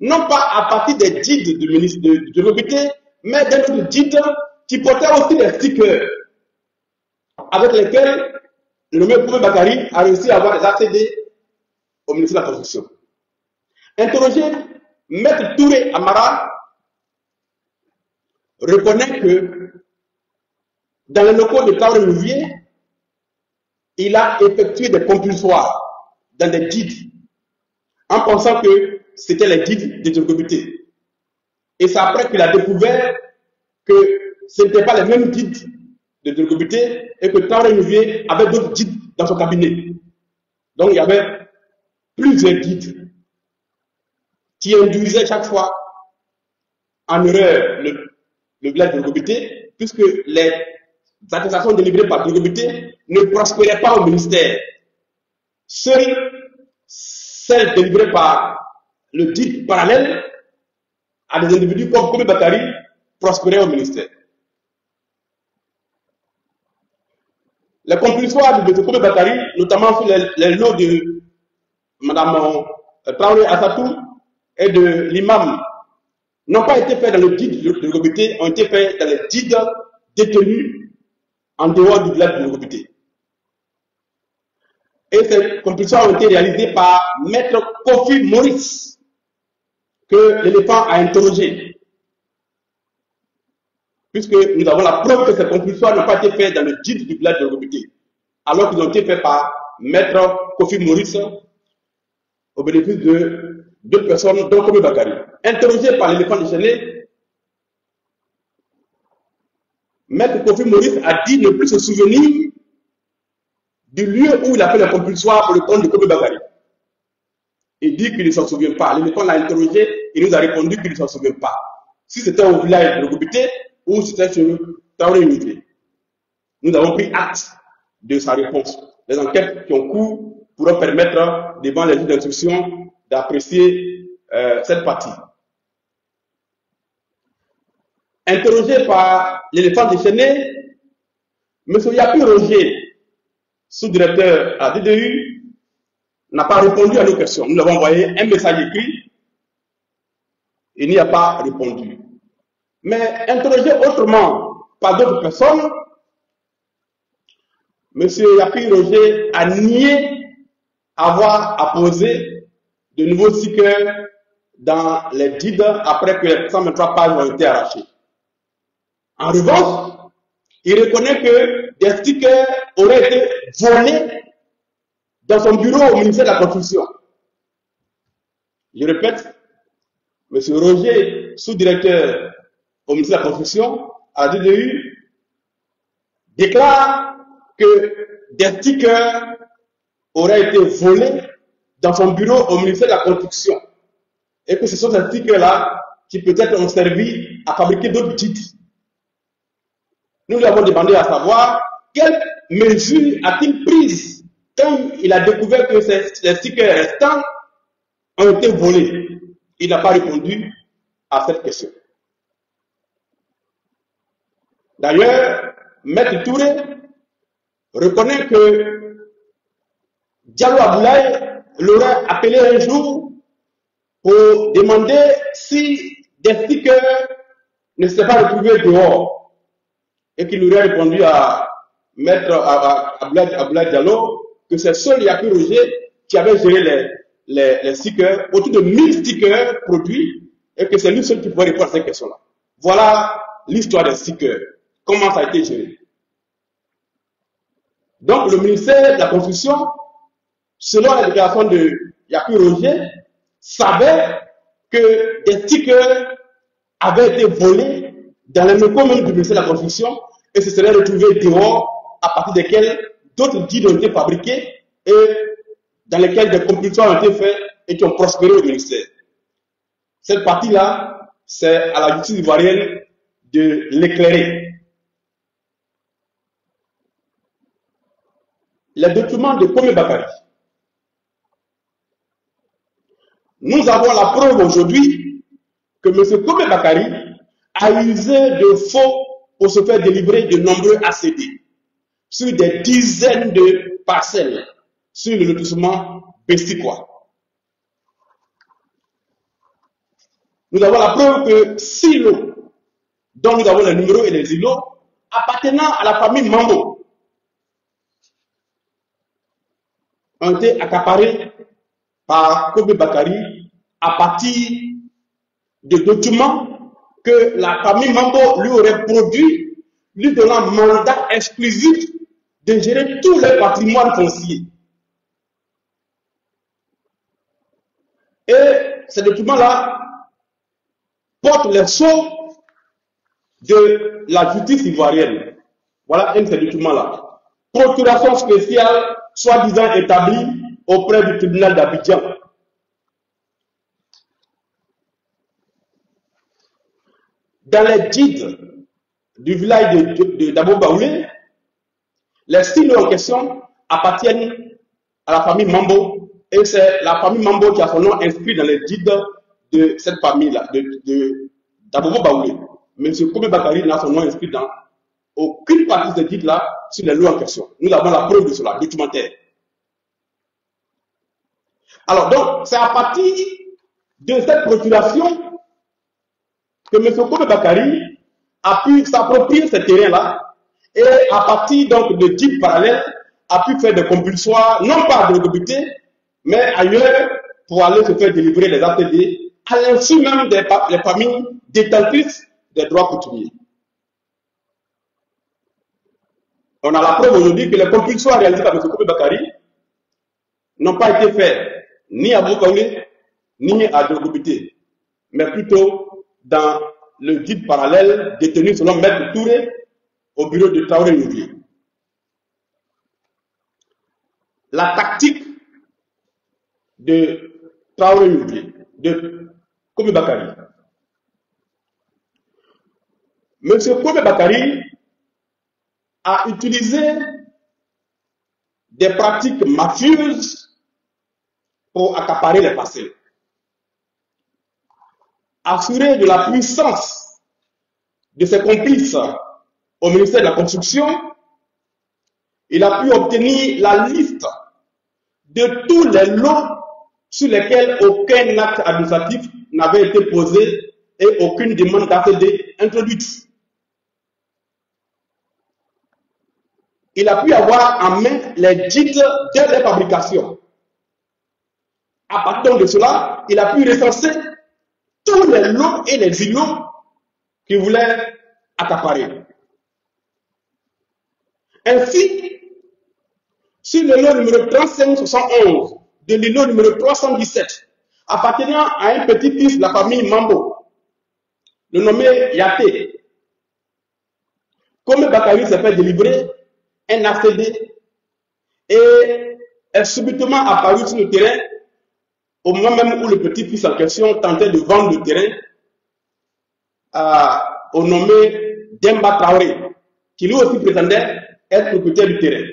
non pas à partir des titres du ministre de Djogobité, mais d'autres titres qui portaient aussi des stickers avec lesquels le nommé Koumé Bakari a réussi à avoir des accédés au ministère de la Construction. Interrogé, Maître Touré Amara reconnaît que dans les locaux de Traoré Mouvier, il a effectué des compulsoires dans des guides en pensant que c'était les guides de Djogobité. Et c'est après qu'il a découvert que ce n'étaient pas les mêmes guides de Djogobité et que Traoré Mouvier avait d'autres guides dans son cabinet. Donc il y avait plusieurs guides qui induisaient chaque fois en erreur le village de Djogobité, puisque les attestations délivrées par Djogobité ne prospéraient pas au ministère. Seules celles délivrées par le guide parallèle à des individus comme Koumé Bakari prospéraient au ministère. Les compulsoires de Koumé Bakari, notamment sur les lots de Mme Traoré Assatou, et de l'imam n'ont pas été faits dans le guide de Logobité, ont été faits dans les guides détenus en dehors du village de Logobité. Et ces compulsions ont été réalisées par Maître Kofi Maurice, que l'éléphant a interrogé. Puisque nous avons la preuve que ces compulsions n'ont pas été faites dans le guide du village de Logobité, alors qu'ils ont été faits par Maître Kofi Maurice au bénéfice de deux personnes, dont Kobe Bakari. Interrogé par l'éléphant déchaîné, Maître Kofi Maurice a dit ne plus se souvenir du lieu où il a fait le compulsoire pour le compte de Kobe Bakari. Il dit qu'il ne s'en souvient pas. L'éléphant l'a interrogé, il nous a répondu qu'il ne s'en souvient pas. Si c'était au village de Logobité ou si c'était sur Traoré Unité. Nous avons pris acte de sa réponse. Les enquêtes qui ont cours pourront permettre, devant les juges d'instruction, d'apprécier cette partie. Interrogé par l'éléphant déchaîné, M. Yapi Roger, sous-directeur à DDU, n'a pas répondu à nos questions. Nous lui avons envoyé un message écrit, il n'y a pas répondu. Mais interrogé autrement par d'autres personnes, M. Yapi Roger a nié avoir apposé de nouveaux stickers dans les DID après que les 123 pages ont été arrachées. En revanche, il reconnaît que des stickers auraient été volés dans son bureau au ministère de la Construction. Je répète, M. Roger, sous-directeur au ministère de la Construction, à la DDU, déclare que des stickers auraient été volés dans son bureau au ministère de la Construction et que ce sont ces stickers-là qui peut-être ont servi à fabriquer d'autres titres. Nous lui avons demandé à savoir quelles mesures a-t-il prises quand il a découvert que ces stickers restants ont été volés. Il n'a pas répondu à cette question. D'ailleurs, Maître Touré reconnaît que Diallo Aboulaye l'aurait appelé un jour pour demander si des stickers ne s'étaient pas retrouvés dehors et qu'il aurait répondu à Maître Aboulaye Diallo que c'est seul Yapi Roger qui avait géré les stickers, autour de 1000 stickers produits, et que c'est lui seul qui pouvait répondre à cette question-là. Voilà l'histoire des stickers, comment ça a été géré. Donc le ministère de la Construction, selon la déclaration de Yapi Roger, savait que des stickers avaient été volés dans les locaux même du ministère de la Construction et se seraient retrouvés dehors à partir desquels d'autres guides ont été fabriqués et dans lesquels des compulsions ont été faites et qui ont prospéré au ministère. Cette partie-là, c'est à la justice ivoirienne de l'éclairer. Les documents de Kobe Bakari. Nous avons la preuve aujourd'hui que M. Kobe Bakari a usé de faux pour se faire délivrer de nombreux ACD sur des dizaines de parcelles sur le lotissement Bestikwa. Nous avons la preuve que 6 lots, dont nous avons les numéros et les îlots, appartenant à la famille Mambo, ont été accaparés par Kobe Bakari à partir de documents que la famille Mambo lui aurait produits, lui donnant mandat exclusif de gérer tout le patrimoine foncier. Et ces documents-là portent les sceaux de la justice ivoirienne. Voilà un de ces documents-là. Procuration spéciale, soi-disant établie auprès du tribunal d'Abidjan. Dans les guides du village d'Abo Baoulé, les 6 lots en question appartiennent à la famille Mambo et c'est la famille Mambo qui a son nom inscrit dans les guides de cette famille-là, d'Abo Baoulé. Mais M. Kobe Bakari n'a son nom inscrit dans aucune partie de ces guides-là sur les lots en question. Nous avons la preuve de cela, documentaire. Alors donc, c'est à partir de cette procuration que M. Kobe Bakary a pu s'approprier ce terrain-là et à partir donc de types parallèles a pu faire des compulsoires, non pas de débuter, mais ailleurs pour aller se faire délivrer les ATD à l'insu même des familles détentrices des droits coutumiers. On a la preuve aujourd'hui que les compulsoires réalisés par M. Kobe Bakary n'ont pas été faits ni à Boukaoulé, ni à Drogobité, mais plutôt dans le guide parallèle détenu selon Maître Touré au bureau de Traoré Nouvier. La tactique de Traoré Nouvier, de Kobe Bakary. M. Kobe Bakary a utilisé des pratiques mafieuses pour accaparer les parcelles. Assuré de la puissance de ses complices au ministère de la Construction, il a pu obtenir la liste de tous les lots sur lesquels aucun acte administratif n'avait été posé et aucune demande d'ATD introduite. Il a pu avoir en main les titres de la fabrication. À partir de cela, il a pu recenser tous les lots et les îlots qu'il voulait accaparer. Ainsi, sur le lot numéro 3571 de l'îlot numéro 317, appartenant à un petit-fils de la famille Mambo, le nommé Yaté, Kobe Bakary s'est fait délivrer un ACD et est subitement apparu sur le terrain au moment même où le petit-fils en question tentait de vendre le terrain au nommé Demba Traoré, qui lui aussi prétendait être propriétaire du terrain.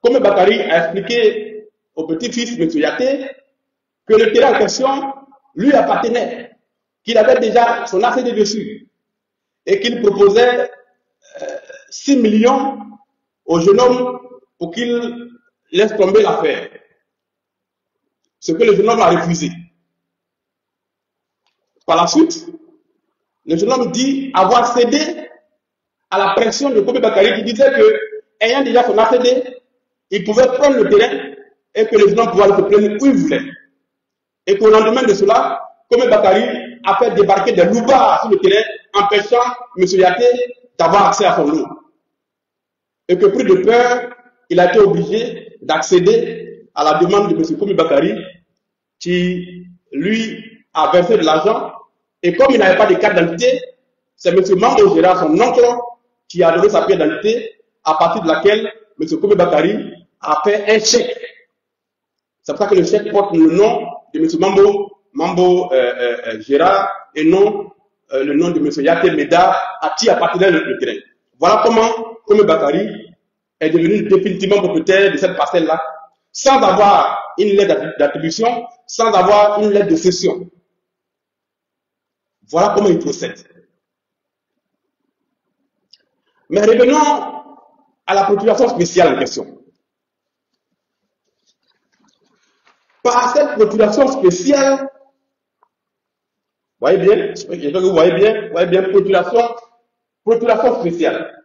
Kobe Bakary a expliqué au petit-fils, M. Yaté, que le terrain en question lui appartenait, qu'il avait déjà son ACD dessus et qu'il proposait 6 millions au jeune homme pour qu'il laisse tomber l'affaire. Ce que le jeune homme a refusé. Par la suite, le jeune homme dit avoir cédé à la pression de Kobe Bakary qui disait que, ayant déjà son ACD, il pouvait prendre le terrain et que le jeune homme pouvait se prendre où il voulait. Et qu'au lendemain de cela, Kobe Bakary a fait débarquer des loupards sur le terrain, empêchant M. Yaté d'avoir accès à son lot. Et que pris de peur, il a été obligé d'accéder à la demande de M. Kobe Bakary, qui lui a versé de l'argent. Et comme il n'avait pas de carte d'identité, c'est M. Mambo Gérard, son oncle, qui a donné sa pièce d'identité, à partir de laquelle M. Kobe Bakary a fait un chèque. C'est pour ça que le chèque porte le nom de M. Mambo Gérard et non le nom de M. Yaté Meda, à qui appartenait le terrain. Voilà comment Kobe Bakary est devenu définitivement propriétaire de cette parcelle-là, sans avoir une lettre d'attribution, sans avoir une lettre de cession. Voilà comment il procède. Mais revenons à la procuration spéciale en question. Par cette procuration spéciale, voyez bien, j'espère que vous voyez bien, procuration spéciale.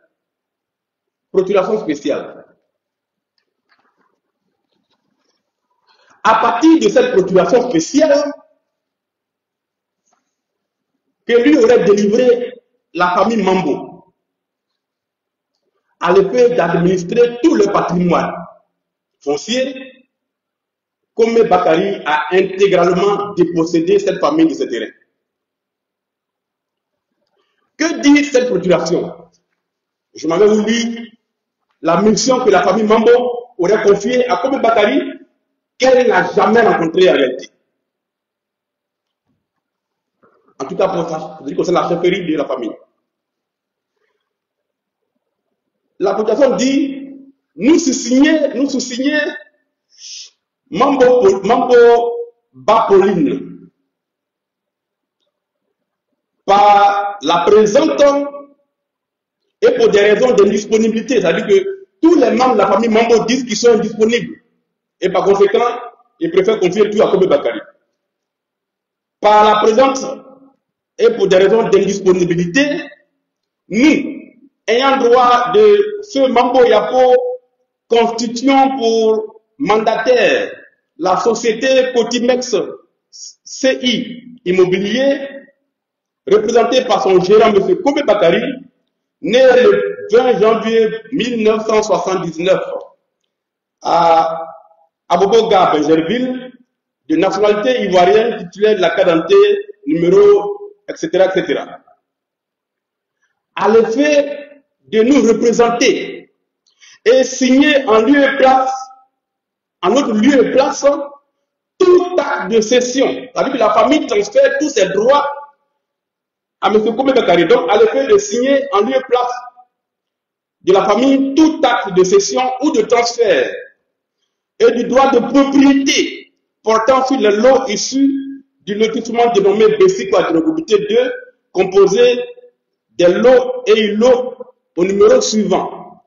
Procuration spéciale. À partir de cette procuration spéciale, que lui aurait délivré la famille Mambo, à l'effet d'administrer tout le patrimoine foncier, Kobe Bakary a intégralement dépossédé cette famille de ce terrain. Que dit cette procuration? Je m'avais voulu la mission que la famille Mambo aurait confiée à Kobe Bakary, qu'elle n'a jamais rencontrée en réalité. En tout cas, pour ce qui concerne la chefferie de la famille. La procuration dit, nous sous-signer Mambo Bapoline par la présente et pour des raisons d'indisponibilité, c'est-à-dire que tous les membres de la famille Mambo disent qu'ils sont indisponibles et par conséquent, ils préfèrent confier tout à Kobe Bakary. par la présence et pour des raisons d'indisponibilité, nous, ayant droit de ce Mambo Yapo, constituant pour mandataire la société Cotimex CI Immobilier, représentée par son gérant M. Kobe Bakari, né le 20 janvier 1979 à Aboboga, Benjerville, de nationalité ivoirienne, titulaire de la carte d'identité, numéro, etc., etc. À l'effet de nous représenter et signer en lieu et place, en notre lieu et place, tout acte de cession. C'est-à-dire que la famille transfère tous ses droits à M. Kobe Bakari. Donc, à l'effet de signer en lieu et place de la famille tout acte de cession ou de transfert et du droit de propriété portant sur le lot issu du lotissement dénommé Bessikwa Drogobité 2, composé des lots et îlots au numéro suivant.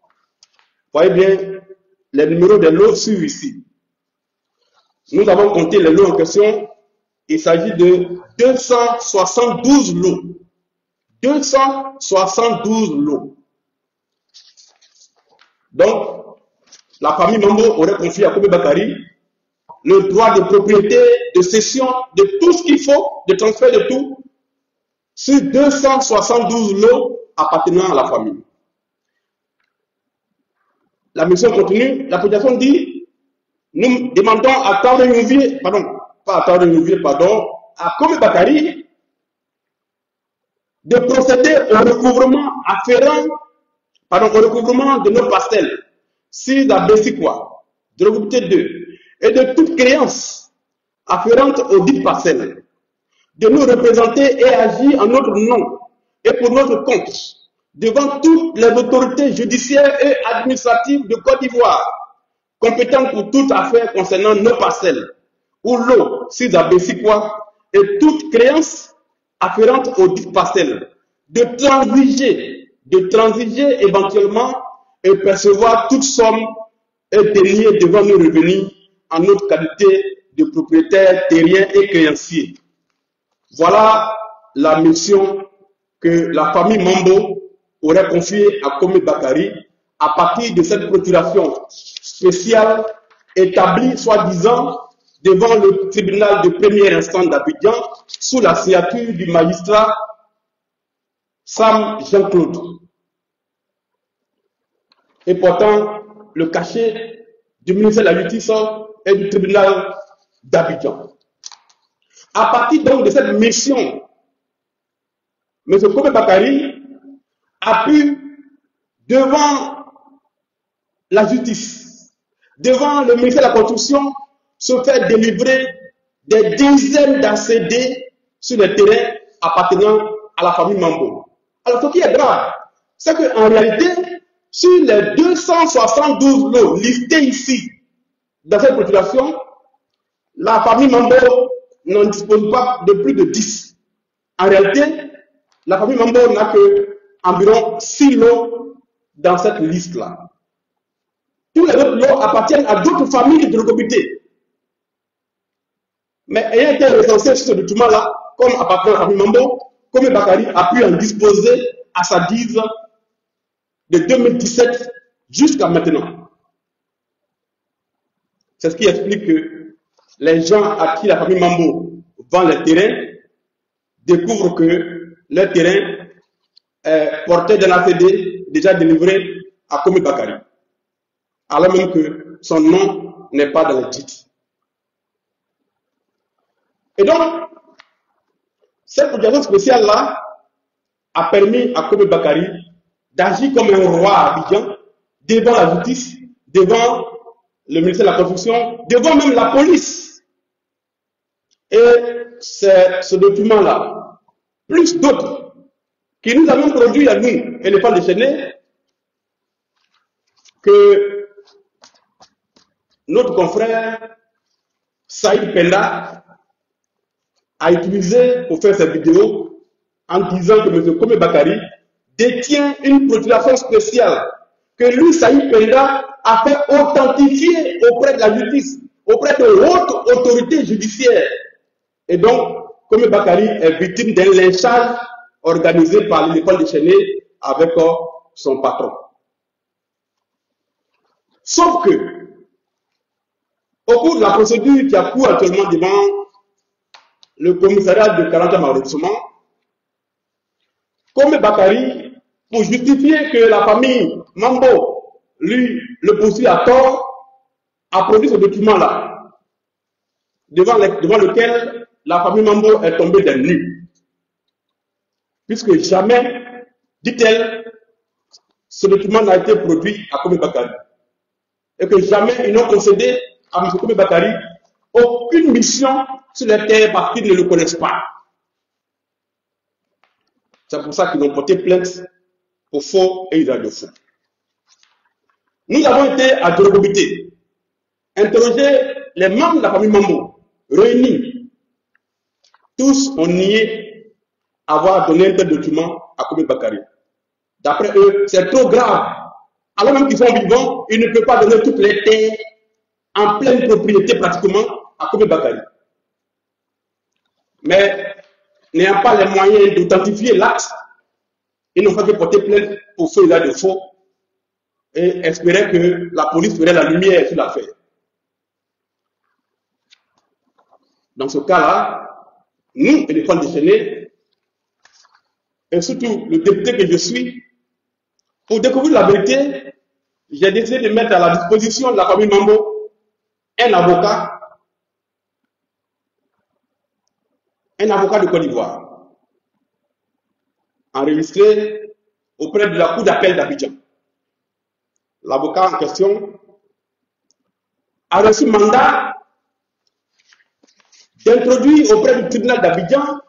Vous voyez bien, les numéros des lots suivent ici. Nous avons compté les lots en question. Il s'agit de 272 lots. 272 lots. Donc, la famille Mambo aurait confié à Kobe Bakari le droit de propriété, de cession, de tout ce qu'il faut, de transfert de tout, sur 272 lots appartenant à la famille. La mission continue. La population dit, nous demandons à Taouré Nouvier, pardon, pas à Taouré Nouvier, pardon, à Kobe Bakari de procéder au recouvrement afférent, pardon, au recouvrement de nos parcelles, sur la Bessikwa, de Drogobité 2, et de toute créance afférente aux dites parcelles, de nous représenter et agir en notre nom et pour notre compte devant toutes les autorités judiciaires et administratives de Côte d'Ivoire, compétentes pour toute affaire concernant nos parcelles, ou l'eau sur la Bessikwa, et toute créance afférente aux dites parcelles, de transiger éventuellement et percevoir toute somme et dénier devant nos revenus en notre qualité de propriétaire terrien et créancier. Voilà la mission que la famille Mambo aurait confiée à Kobe Bakari à partir de cette procuration spéciale établie soi-disant devant le tribunal de première instance d'Abidjan sous la signature du magistrat Sam Jean-Claude. Et pourtant, le cachet du ministère de la Justice et du tribunal d'Abidjan. À partir donc de cette mission, M. Kobe Bakari a pu, devant la justice, devant le ministère de la Construction, se faire délivrer des dizaines d'ACD sur les terrains appartenant à la famille Mambo. Alors, ce qui est grave, c'est qu'en réalité, sur les 272 lots listés ici dans cette procuration, la famille Mambo n'en dispose pas de plus de 10. En réalité, la famille Mambo n'a que environ 6 lots dans cette liste-là. Tous les autres lots appartiennent à d'autres familles de Drogobité. Mais ayant été recensé sur ce document-là, comme appartenant à la famille Mambo, Kobe Bakari a pu en disposer à sa guise de 2017 jusqu'à maintenant. C'est ce qui explique que les gens à qui la famille Mambo vend les terrains découvrent que leur terrain est porté d'un ACD déjà délivré à Kobe Bakari, alors même que son nom n'est pas dans le titre. Et donc, cette procuration spéciale-là a permis à Kobe Bakari d'agir comme un roi à Abidjan, devant la justice, devant le ministère de la Construction, devant même la police. Et c'est ce document-là, plus d'autres, qui nous avons produit à nous, éléphants déchaînés, que notre confrère Saïd Penda a utilisé pour faire cette vidéo en disant que M. Kobe Bakari détient une procuration spéciale que lui, Saïd Penda, a fait authentifier auprès de la justice, auprès de hautes autorités judiciaires. Et donc, Komi Bakari est victime d'un lynchage organisé par l'école déchaînée avec son patron. Sauf que, au cours de la procédure qui a cours actuellement devant le commissariat de 40e arrondissement, Komi Bakari, pour justifier que la famille Mambo lui le poursuit à tort, a produit ce document-là, devant lequel la famille Mambo est tombée des nues. Puisque jamais, dit-elle, ce document n'a été produit à Komi Bakari. Et que jamais ils n'ont concédé à M. Komi Bakari aucune mission sur les terres parce qu'ils ne le connaissent pas. C'est pour ça qu'ils ont porté plainte pour faux et usage de faux. Nous avons été à Djorogobité, interroger les membres de la famille Mambo, réunis. Tous ont nié avoir donné un tel document à Komi Bakari. D'après eux, c'est trop grave. Alors même qu'ils sont vivants, ils ne peuvent pas donner toutes les terres en pleine propriété pratiquement à Komi Bakari. Mais n'ayant pas les moyens d'authentifier l'acte, ils n'ont pas que porter plainte pour faux usage de faux et espéraient que la police ferait la lumière sur l'affaire. Dans ce cas-là, nous, l'école déchaînée, et surtout le député que je suis, pour découvrir la vérité, j'ai décidé de mettre à la disposition de la famille Mambo un avocat de Côte d'Ivoire, enregistré auprès de la Cour d'appel d'Abidjan. L'avocat en question a reçu mandat d'introduire auprès du tribunal d'Abidjan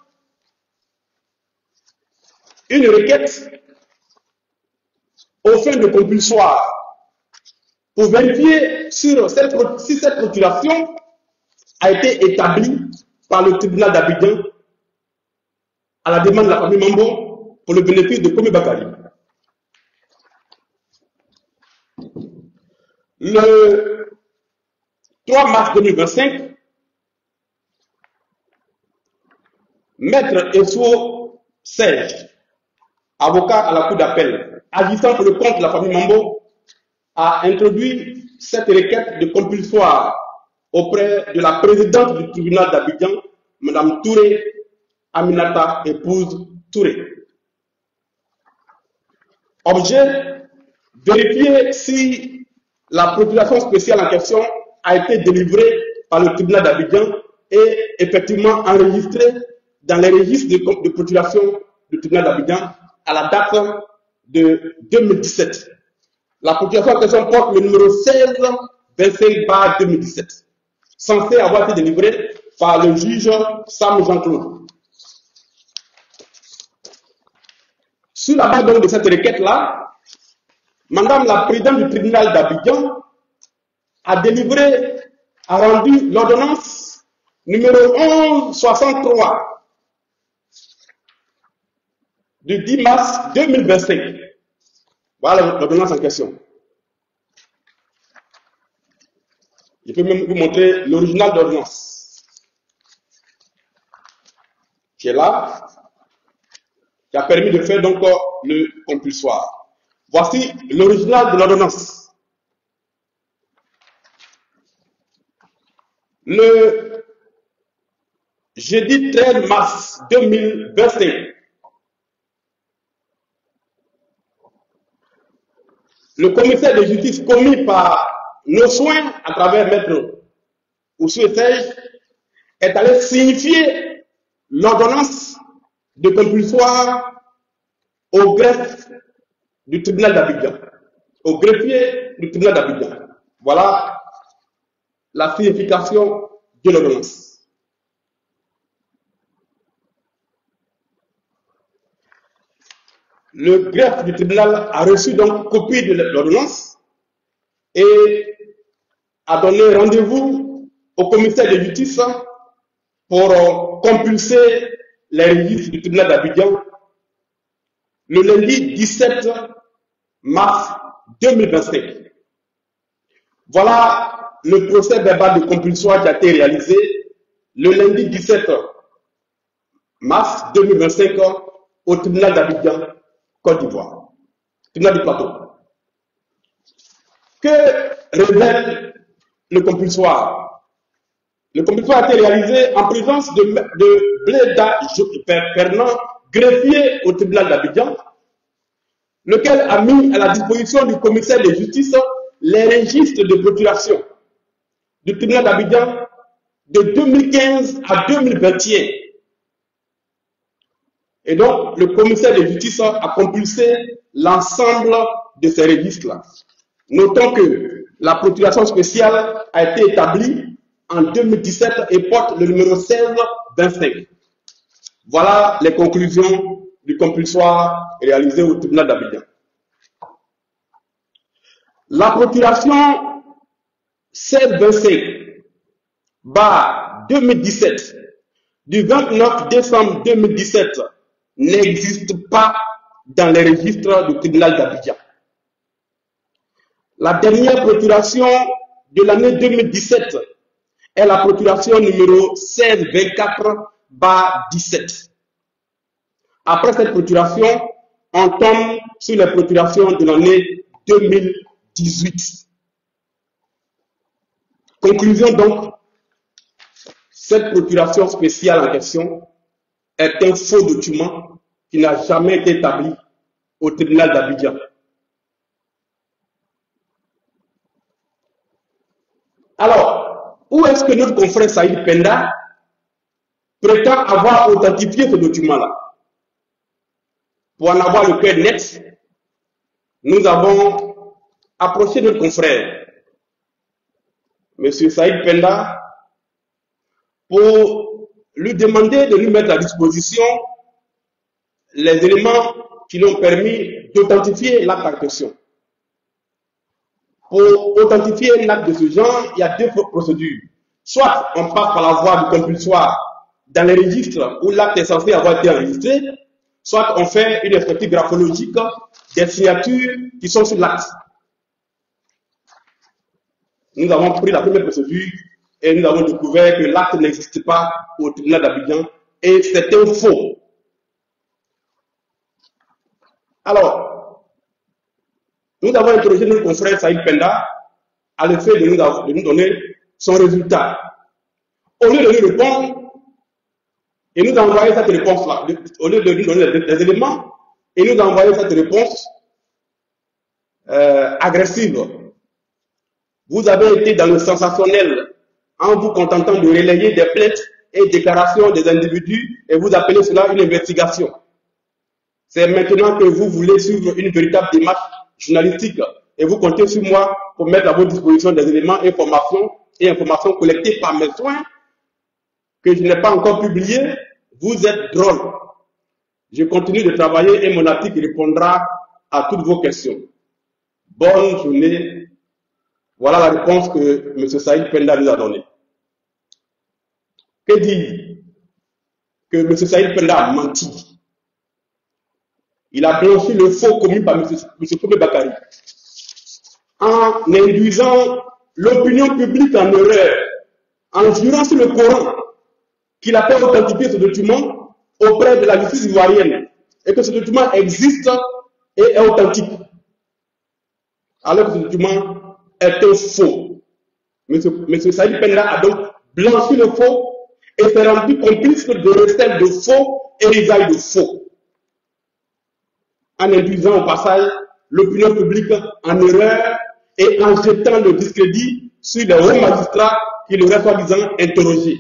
une requête aux fins de compulsoire pour vérifier si cette procuration a été établie par le tribunal d'Abidjan à la demande de la famille Mambo pour le bénéfice de Komi Bakari. Le 3 mars 2025, Maître Esso Serge, avocat à la Cour d'appel, agissant pour le compte de la famille Mambo, a introduit cette requête de compulsoire auprès de la présidente du tribunal d'Abidjan, Mme Touré Aminata, épouse Touré. Objet, vérifier si la procuration spéciale en question a été délivrée par le tribunal d'Abidjan et effectivement enregistrée dans les registres de procuration du tribunal d'Abidjan à la date de 2017. La procuration en question porte le numéro 16-25/2017, censé avoir été délivré par le juge Sam Jean-Claude. Sur la base donc de cette requête-là, Madame la présidente du tribunal d'Abidjan a rendu l'ordonnance numéro 1163 du 10 mars 2025. Voilà l'ordonnance en question. Je peux même vous montrer l'original d'ordonnance qui est là, qui a permis de faire donc le compulsoire. Voici l'original de l'ordonnance. Le jeudi 13 mars 2025, le commissaire de justice commis par nos soins à travers Maître Oussou Serge est allé signifier l'ordonnance de compulsoire au greffe du tribunal d'Abidjan, au greffier du tribunal d'Abidjan. Voilà la signification de l'ordonnance. Le greffe du tribunal a reçu donc copie de l'ordonnance et a donné rendez-vous au commissaire de justice pour compulser les registres du tribunal d'Abidjan le lundi 17 mars 2025. Voilà le procès verbal de compulsoire qui a été réalisé le lundi 17 mars 2025 au tribunal d'Abidjan, Côte d'Ivoire, tribunal du plateau. Que révèle le compulsoire? Le compulsoire a été réalisé en présence de Bléda Fernand, greffier au tribunal d'Abidjan, lequel a mis à la disposition du commissaire de justice les registres de procuration du tribunal d'Abidjan de 2015 à 2021. Et donc, le commissaire de justice a compulsé l'ensemble de ces registres-là. Notons que la procuration spéciale a été établie en 2017 et porte le numéro 1625. Voilà les conclusions du compulsoire réalisé au tribunal d'Abidjan. La procuration 1625/2017 du 29 décembre 2017 n'existe pas dans les registres du tribunal d'Abidjan. La dernière procuration de l'année 2017 est la procuration numéro 1624/17. Après cette procuration, on tombe sur les procurations de l'année 2018. Conclusion donc, cette procuration spéciale en question est un faux document qui n'a jamais été établi au tribunal d'Abidjan. Alors, où est-ce que notre confrère Saïd Penda prétend avoir authentifié ce document-là? Pour en avoir le cœur net, nous avons approché notre confrère, M. Saïd Penda, pour lui demander de nous mettre à disposition les éléments qui l'ont permis d'authentifier l'acte en question. Pour authentifier un acte de ce genre, il y a deux procédures. Soit on passe par la voie du compulsoire dans les registres où l'acte est censé avoir été enregistré, soit on fait une expertise graphologique des signatures qui sont sur l'acte. Nous avons pris la première procédure et nous avons découvert que l'acte n'existe pas au tribunal d'Abidjan et c'est un faux. Alors, nous avons interrogé notre confrère Saïd Penda à l'effet de nous donner son résultat. Au lieu de nous répondre, et nous envoyer cette réponse-là, au lieu de nous donner des éléments, et nous envoyer cette réponse agressive. Vous avez été dans le sensationnel en vous contentant de relayer des plaintes et déclarations des individus et vous appelez cela une investigation. C'est maintenant que vous voulez suivre une véritable démarche journalistique et vous comptez sur moi pour mettre à votre disposition des éléments, informations collectées par mes soins que je n'ai pas encore publiés. Vous êtes drôle. Je continue de travailler et mon article répondra à toutes vos questions. Bonne journée. Voilà la réponse que M. Saïd Penda nous a donnée. Que dire? Que M. Saïd Penda a menti. Il a blanchi le faux commis par M. Koumé Bakari en induisant l'opinion publique en erreur, en jurant sur le Coran qu'il a fait authentifier ce document auprès de la justice ivoirienne et que ce document existe et est authentique. Alors que ce document est un faux. M. Saïd Penda a donc blanchi le faux et s'est rendu complice de recel de faux et risailles de faux, en induisant au passage l'opinion publique en erreur et en jetant le discrédit sur les hauts magistrats qui l'auraient soi-disant interrogé.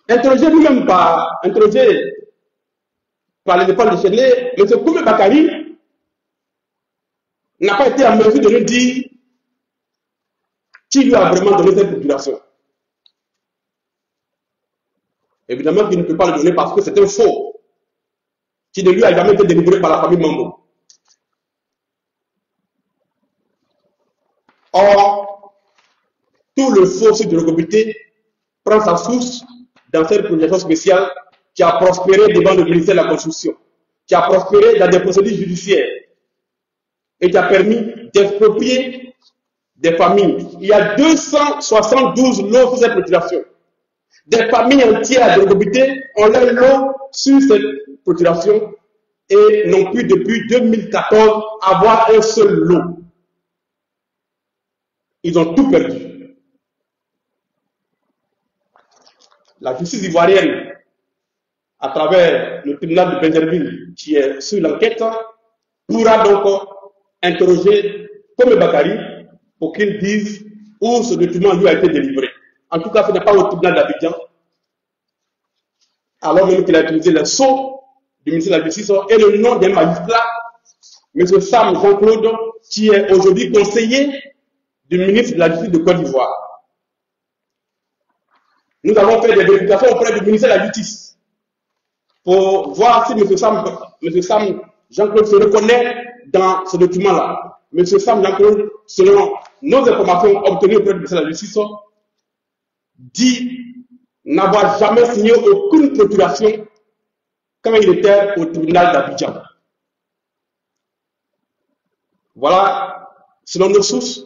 Interrogé par les défenses déchaînées, M. Koumé Bakari n'a pas été en mesure de nous dire qui lui a vraiment donné cette procuration. Évidemment qu'il ne peut pas le donner parce que c'est un faux qui ne lui a jamais été délivré par la famille Mambo. Or, tout le faux sur de l'Ogobité prend sa source dans cette procuration spéciale qui a prospéré devant le ministère de la Construction, qui a prospéré dans des procédures judiciaires et qui a permis d'exproprier des familles. Il y a 272 lots sur cette procuration. Des familles entières de Drogobité ont leur lot sur cette procuration et n'ont pu depuis 2014 avoir un seul lot. Ils ont tout perdu. La justice ivoirienne, à travers le tribunal de Benjerville qui est sur l'enquête, pourra donc interroger Kome Bakary pour qu'il dise où ce document lui a été délivré. En tout cas, ce n'est pas au tribunal d'Abidjan, alors même qu'il a utilisé le sceau du ministère de la Justice et le nom d'un magistrat, M. Sam Jean-Claude, qui est aujourd'hui conseiller du ministre de la Justice de Côte d'Ivoire. Nous avons fait des vérifications auprès du ministère de la Justice pour voir si M. Sam Jean-Claude se reconnaît dans ce document-là. M. Sam Jean-Claude, selon nos informations obtenues auprès du ministère de la Justice, dit n'avoir jamais signé aucune procuration quand il était au tribunal d'Abidjan. Voilà, selon nos sources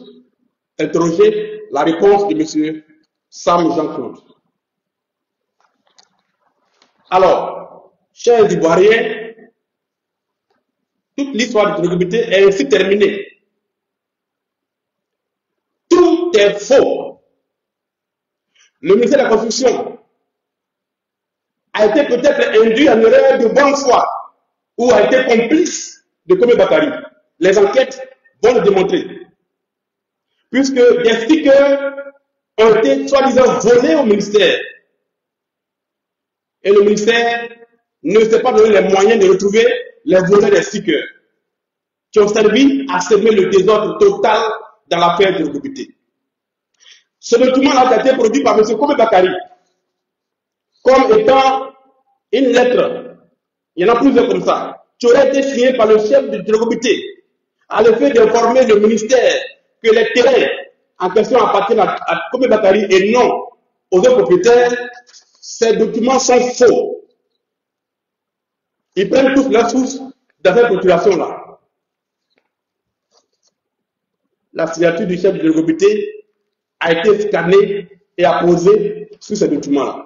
interrogées, la réponse de M. Sam Jean-Claude. Alors, chers Ivoiriens, toute l'histoire de Drogobité est ainsi terminée. Tout est faux. Le ministère de la Construction a été peut-être induit en erreur de bonne foi ou a été complice de Kome Bakary. Les enquêtes vont le démontrer. Puisque des stickers ont été soi-disant volés au ministère. Et le ministère ne s'est pas donné les moyens de retrouver les voleurs des stickers qui ont servi à semer le désordre total dans l'affaire de Drogobité. Ce document-là a été produit par M. Kome Bakary comme étant une lettre, il y en a plusieurs comme ça, qui aurait été signée par le chef de Drogobité à l'effet d'informer le ministère que les terrains en question appartiennent à Kome Bakary et non aux autres propriétaires. Ces documents sont faux. Ils prennent tous la source dans cette procuration-là. La signature du chef de Drogobité a été scannée et apposée sur ces documents-là,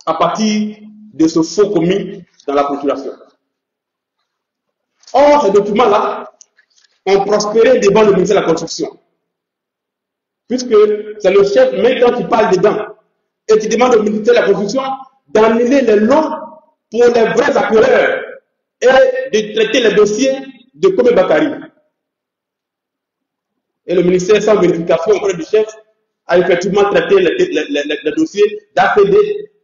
à partir de ce faux commis dans la procuration. Or, ces documents-là ont prospéré devant le ministère de la Construction, puisque c'est le chef maintenant qui parle dedans et qui demande au ministère de la Construction d'annuler les lots pour les vrais acquéreurs et de traiter les dossiers de Kome Bakary. Et le ministère, sans vérification auprès du chef, a effectivement traité les dossiers d'APD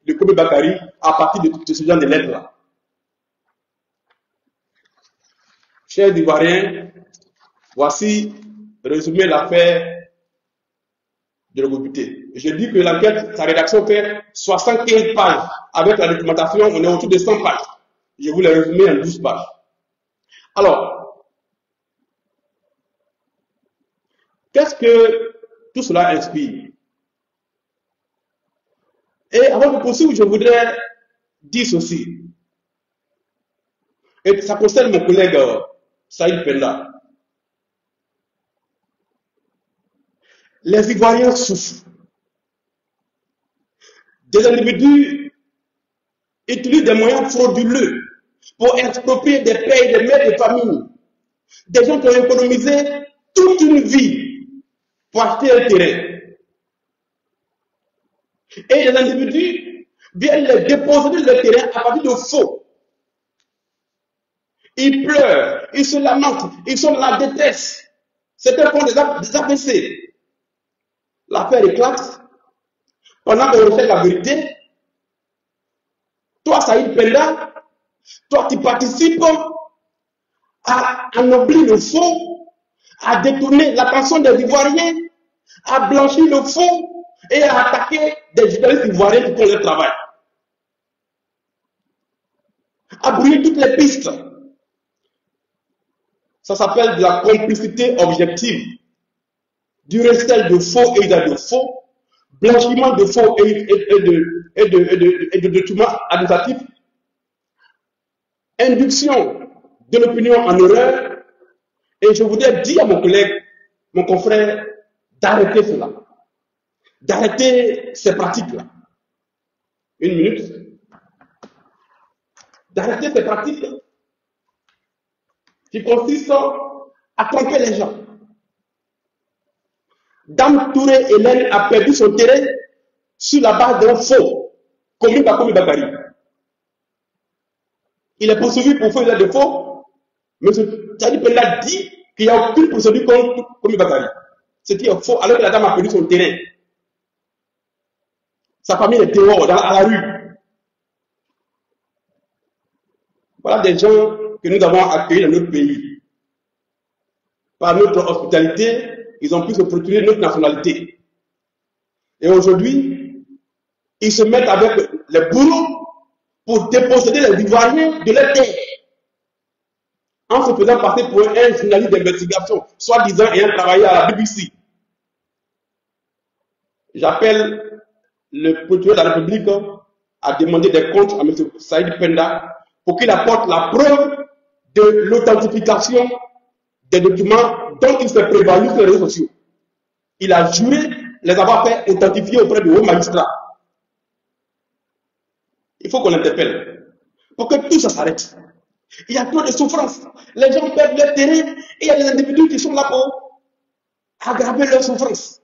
de Kome Bakary à partir de ce genre de lettres-là. Chers Ivoiriens, voici résumé l'affaire de Drogobité. Je dis que l'enquête, sa rédaction fait 75 pages. Avec la documentation, on est autour de 100 pages. Je vous l'ai résumé en 12 pages. Alors, qu'est-ce que tout cela inspire? Et avant de poursuivre, je voudrais dire ceci. Et ça concerne mon collègue Saïd Penda. Les Ivoiriens souffrent. Des individus utilisent des moyens frauduleux pour exproprier des pères et des mères de famille. Des gens qui ont économisé toute une vie pour acheter un terrain. Et les individus viennent les déposer le terrain à partir de faux. Ils pleurent, ils se lamentent, ils sont dans la détresse. Certains font des AVC. L'affaire éclate. Pendant qu'on recherche la vérité, toi, Saïd Penda, toi, tu participes à ennoblir le faux, à détourner l'attention des Ivoiriens, à blanchir le faux et à attaquer des journalistes ivoiriens qui font leur travail. À brouiller toutes les pistes. Ça s'appelle de la complicité objective, du recel de faux et usage de faux, blanchiment de faux et de documents administratifs, induction de l'opinion en erreur. Et je voudrais dire à mon collègue, mon confrère, d'arrêter cela, d'arrêter ces pratiques-là. une minute, d'arrêter ces pratiques qui consistent à tromper les gens. Dame Touré Hélène a perdu son terrain sur la base d'un faux, commis par Komi Bakari. Il est poursuivi pour faire de faux. M. Tchadi Penda dit qu'il n'y a aucune procédure contre Komi Bakari. Ce qui est faux, alors que la dame a perdu son terrain. Sa famille est dehors, à la rue. Voilà des gens que nous avons accueillis dans notre pays. Par notre hospitalité, ils ont pu se procurer notre nationalité. Et aujourd'hui, ils se mettent avec les bourreaux pour déposséder les Ivoiriens de leur terre. En se faisant passer pour un journaliste d'investigation, soi-disant ayant travaillé à la BBC. J'appelle le procureur de la République à demander des comptes à M. Saïd Penda pour qu'il apporte la preuve de l'authentification des documents dont il s'est prévalu sur les réseaux sociaux. Il a juré les avoir fait authentifier auprès de hauts magistrats. Il faut qu'on l'interpelle pour que tout ça s'arrête. Il y a trop de souffrance. Les gens perdent leur terrain et il y a des individus qui sont là pour aggraver leur souffrance.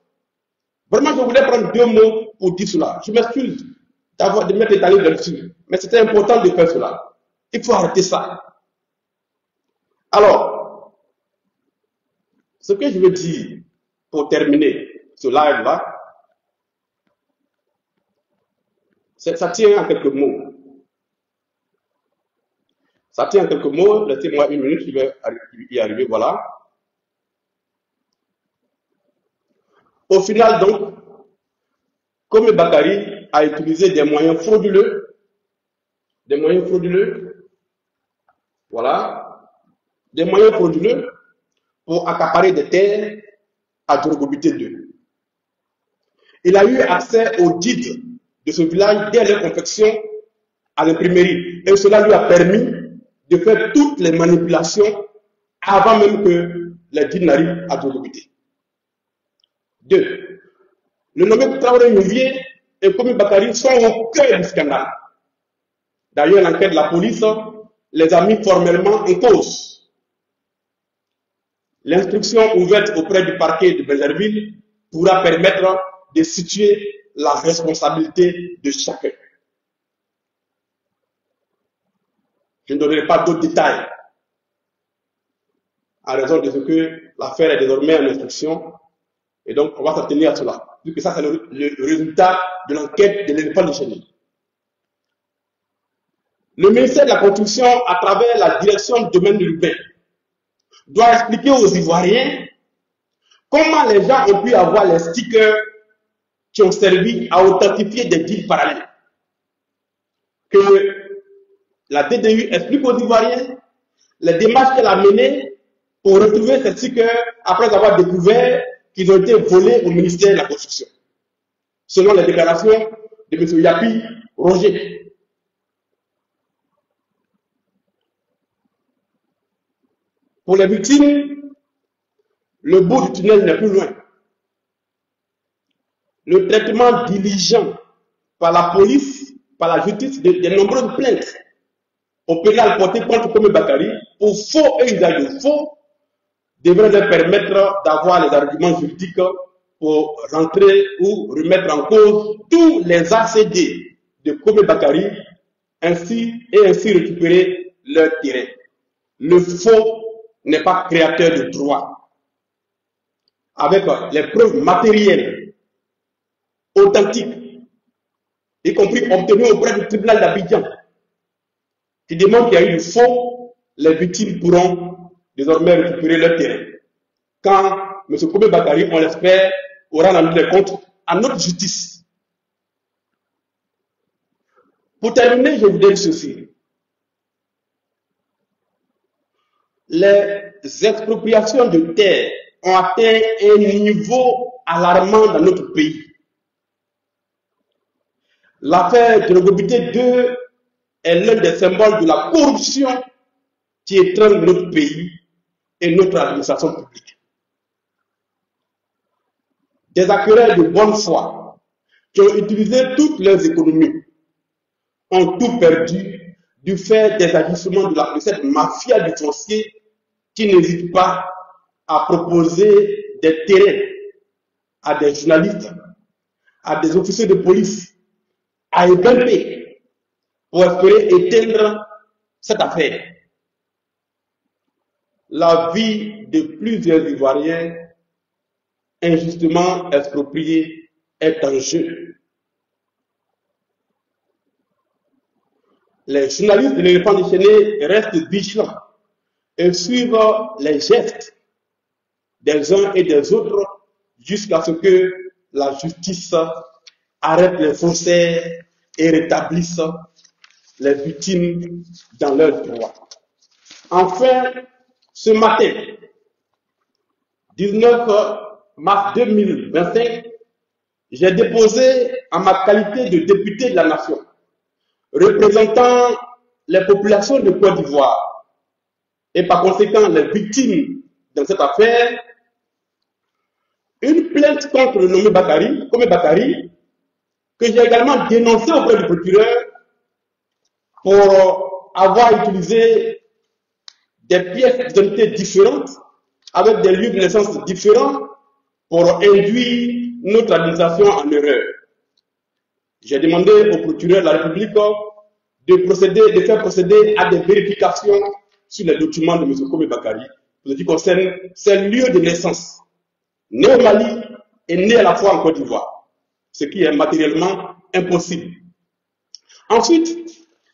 Vraiment, je voulais prendre 2 mots pour dire cela. Je m'excuse de m'être étalé là-dessus, mais c'était important de faire cela. Il faut arrêter ça. Alors, ce que je veux dire pour terminer ce live-là, ça tient en quelques mots. Ça tient en quelques mots. Laissez-moi 1 minute, je vais y arriver. Voilà. Au final, donc, Komi Bakari a utilisé des moyens frauduleux. Voilà. Des moyens frauduleux pour accaparer des terres à Djorogobité 2. Il a eu accès au titre de ce village dès leur confection à l'imprimerie. Et cela lui a permis de faire toutes les manipulations avant même que les dînes n'arrivent à Djorogobité. 2. Le nommé Traoré Nouvier et Komi Bakari sont au cœur du scandale. D'ailleurs, l'enquête de la police les a mis formellement en cause. L'instruction ouverte auprès du parquet de Bézerville pourra permettre de situer la responsabilité de chacun. Je ne donnerai pas d'autres détails à raison de ce que l'affaire est désormais en instruction et donc on va s'en tenir à cela. Puisque ça, c'est le résultat de l'enquête de l'éléphant de Chénier. Le ministère de la Construction, à travers la direction du domaine urbain, doit expliquer aux Ivoiriens comment les gens ont pu avoir les stickers qui ont servi à authentifier des deals parallèles. Que la DDU explique aux Ivoiriens les démarches qu'elle a menées pour retrouver ces stickers après avoir découvert qu'ils ont été volés au ministère de la Construction, selon les déclarations de M. Yapi Roger. Pour les victimes, le bout du tunnel n'est plus loin. Le traitement diligent par la police, par la justice, des nombreuses plaintes au pénal porté contre Komi Bakari pour faux et usage de faux devrait leur permettre d'avoir les arguments juridiques pour rentrer ou remettre en cause tous les ACD de Komi Bakari ainsi récupérer leur terrain. Le faux n'est pas créateur de droit. Avec les preuves matérielles, authentiques, y compris obtenues auprès du tribunal d'Abidjan, qui démontrent qu'il y a eu du faux, les victimes pourront désormais récupérer leur terrain. Quand M. Komi Bakari, on l'espère, aura rendu les comptes à notre justice. Pour terminer, je vous dis ceci. Les expropriations de terres ont atteint un niveau alarmant dans notre pays. L'affaire de Djorogobité 2 est l'un des symboles de la corruption qui étreint notre pays et notre administration publique. Des acquéreurs de bonne foi qui ont utilisé toutes leurs économies ont tout perdu du fait des agissements de cette mafia du foncier qui n'hésite pas à proposer des terrains à des journalistes, à des officiers de police, à grimper pour espérer éteindre cette affaire. La vie de plusieurs Ivoiriens injustement expropriés est en jeu. Les journalistes de l'éléphant déchaîné restent vigilants et suivent les gestes des uns et des autres jusqu'à ce que la justice arrête les faussaires et rétablisse les victimes dans leurs droits. Enfin, ce matin, 19 mars 2025, j'ai déposé en ma qualité de député de la nation, représentant les populations de Côte d'Ivoire et par conséquent les victimes dans cette affaire, une plainte contre le nommé Bakary, que j'ai également dénoncé auprès du procureur pour avoir utilisé des pièces d'identité différentes avec des lieux de naissance différents pour induire notre administration en erreur. J'ai demandé au procureur de la République de faire procéder à des vérifications sur les documents de M. Kobe Bakary, pour ce qui concerne ses lieux de naissance, né au Mali et né à la fois en Côte d'Ivoire, ce qui est matériellement impossible. Ensuite,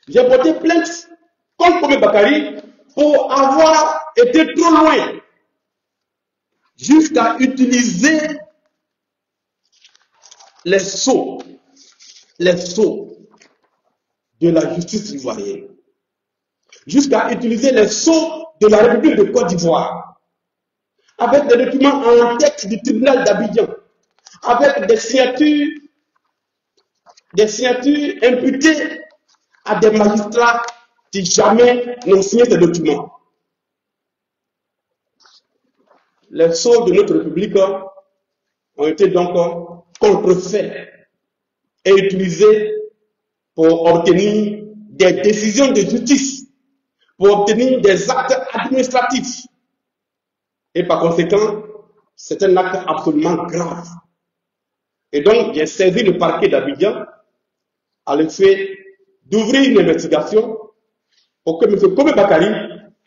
j'ai porté plainte contre Kobe Bakary pour avoir été trop loin jusqu'à utiliser les sceaux de la justice ivoirienne, jusqu'à utiliser les sceaux de la République de Côte d'Ivoire, avec des documents en tête du tribunal d'Abidjan, avec des signatures imputées à des magistrats qui jamais n'ont signé ces documents. Les sceaux de notre République ont été donc contrefaits et utilisés pour obtenir des décisions de justice, pour obtenir des actes administratifs. Et par conséquent, c'est un acte absolument grave. Et donc, j'ai saisi le parquet d'Abidjan à l'effet d'ouvrir une investigation pour que M. Kobe Bakary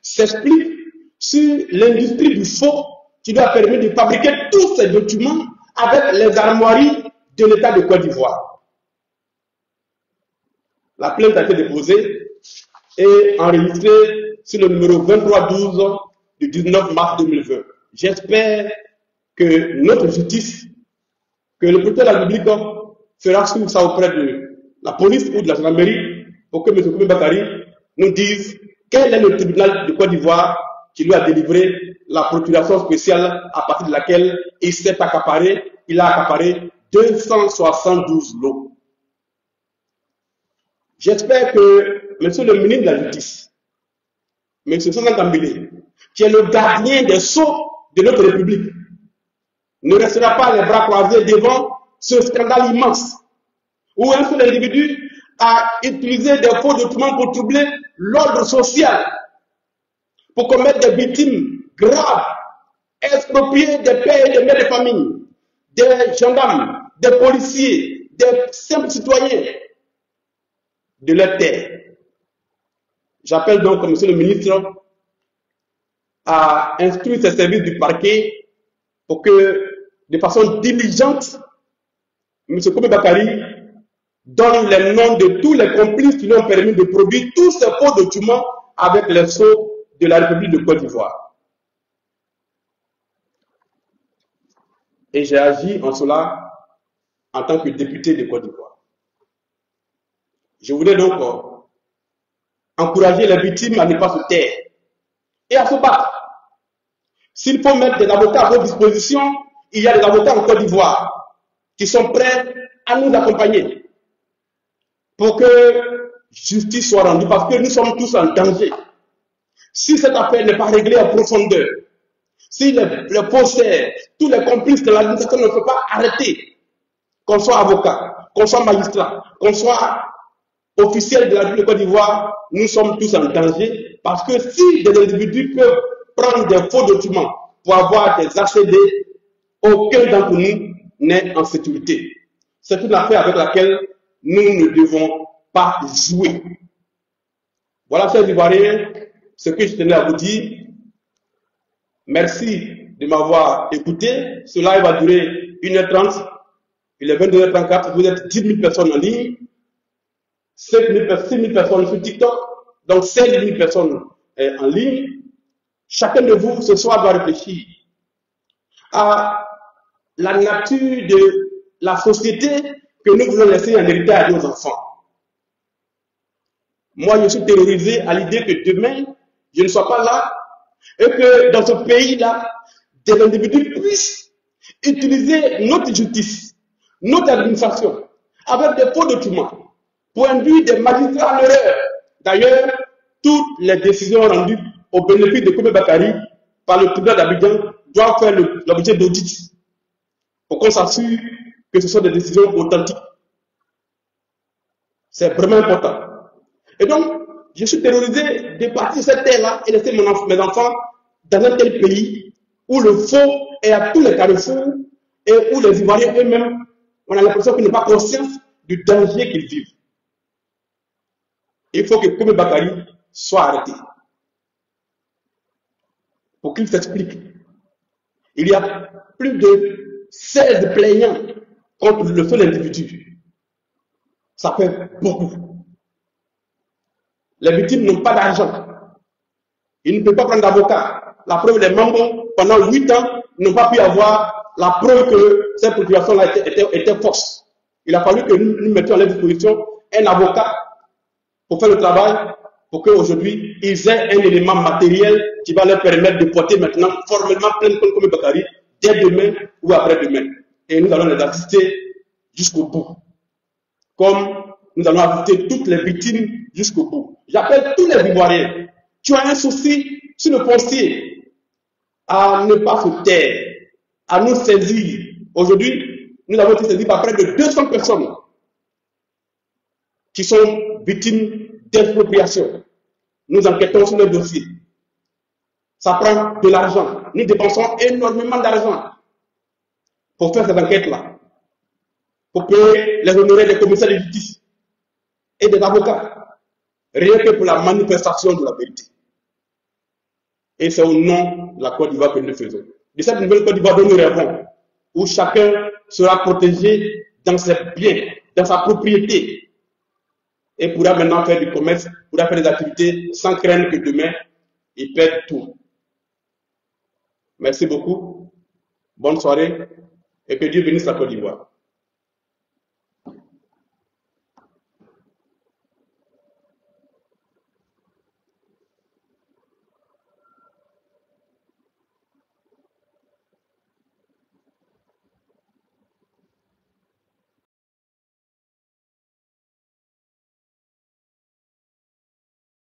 s'explique sur l'industrie du faux qui doit permettre de fabriquer tous ces documents avec les armoiries de l'État de Côte d'Ivoire. La plainte a été déposée et enregistrée sur le numéro 2312 du 19 mars 2020. J'espère que notre justice, que le procureur de la République fera suivre ça auprès de la police ou de la gendarmerie pour que M. Kobe Bakary nous dise quel est le tribunal de Côte d'Ivoire qui lui a délivré la procuration spéciale à partir de laquelle il a accaparé 272 lots. J'espère que M. le ministre de la Justice, M. Sosan Kambile, qui est le gardien des sceaux de notre République, ne restera pas les bras croisés devant ce scandale immense où un seul individu a utilisé des faux documents pour troubler l'ordre social, pour commettre des victimes graves, exproprier des pères et des mères de famille, des gendarmes, des policiers, des simples citoyens de leur terre. J'appelle donc M. le ministre à instruire ses services du parquet pour que, de façon diligente, M. Kobe Bakary donne les noms de tous les complices qui lui ont permis de produire tous ces faux documents avec les sceaux de la République de Côte d'Ivoire. Et j'ai agi en cela en tant que député de Côte d'Ivoire. Je voulais donc encourager les victimes à ne pas se taire et à se battre. S'il faut mettre des avocats à votre disposition, il y a des avocats en Côte d'Ivoire qui sont prêts à nous accompagner pour que justice soit rendue, parce que nous sommes tous en danger. Si cette affaire n'est pas réglée en profondeur, si les faussaires, tous les complices de l'administration ne sont pas arrêtés, qu'on soit avocat, qu'on soit magistrat, qu'on soit officielle de la République de Côte d'Ivoire, nous sommes tous en danger parce que si des individus peuvent prendre des faux documents pour avoir des accédés, aucun d'entre nous n'est en sécurité. C'est une affaire avec laquelle nous ne devons pas jouer. Voilà, chers Ivoiriens, ce que je tenais à vous dire. Merci de m'avoir écouté. Cela va durer 1h30. Il est 22h34. Vous êtes 10 000 personnes en ligne. 6 000 personnes sur TikTok. Donc 16 000 personnes en ligne. Chacun de vous, ce soir, doit réfléchir à la nature de la société que nous voulons laisser en héritage à nos enfants. Moi, je suis terrorisé à l'idée que demain, je ne sois pas là et que dans ce pays-là, des individus puissent utiliser notre justice, notre administration, avec des faux documents, pour induire des magistrats en erreur. D'ailleurs, toutes les décisions rendues au bénéfice de Kobe Bakari par le tribunal d'Abidjan doivent faire l'objet d'audit pour qu'on s'assure que ce sont des décisions authentiques. C'est vraiment important. Et donc, je suis terrorisé de partir de cette terre-là et laisser mes enfants dans un tel pays où le faux est à tous les carrefours et où les Ivoiriens eux-mêmes, on a l'impression qu'ils n'ont pas conscience du danger qu'ils vivent. Il faut que Kobe Bakari soit arrêté. Pour qu'il s'explique. Il y a plus de 16 plaignants contre le seul individu. Ça fait beaucoup. Les victimes n'ont pas d'argent. Ils ne peuvent pas prendre d'avocat. La preuve, les membres, pendant 8 ans, n'ont pas pu avoir la preuve que cette population-là était fausse. Il a fallu que nous mettions à leur disposition un avocat pour faire le travail, pour qu'aujourd'hui, ils aient un élément matériel qui va leur permettre de porter maintenant formellement plainte contre Kobe Bakari dès demain ou après-demain. Et nous allons les assister jusqu'au bout. Comme nous allons assister toutes les victimes jusqu'au bout. J'appelle tous les Ivoiriens. Tu as un souci sur le foncier à ne pas se taire, à nous saisir. Aujourd'hui, nous avons été saisis par près de 200 personnes qui sont victimes d'expropriation. Nous enquêtons sur le dossier. Ça prend de l'argent. Nous dépensons énormément d'argent pour faire ces enquêtes-là, pour payer les honoraires des commissaires de justice et des avocats, rien que pour la manifestation de la vérité. Et c'est au nom de la Côte d'Ivoire que nous le faisons. De cette nouvelle Côte d'Ivoire dont nous rêvons, où chacun sera protégé dans ses biens, dans sa propriété, et pourra maintenant faire du commerce, pourra faire des activités sans craindre que demain, il perde tout. Merci beaucoup, bonne soirée, et que Dieu bénisse la Côte d'Ivoire.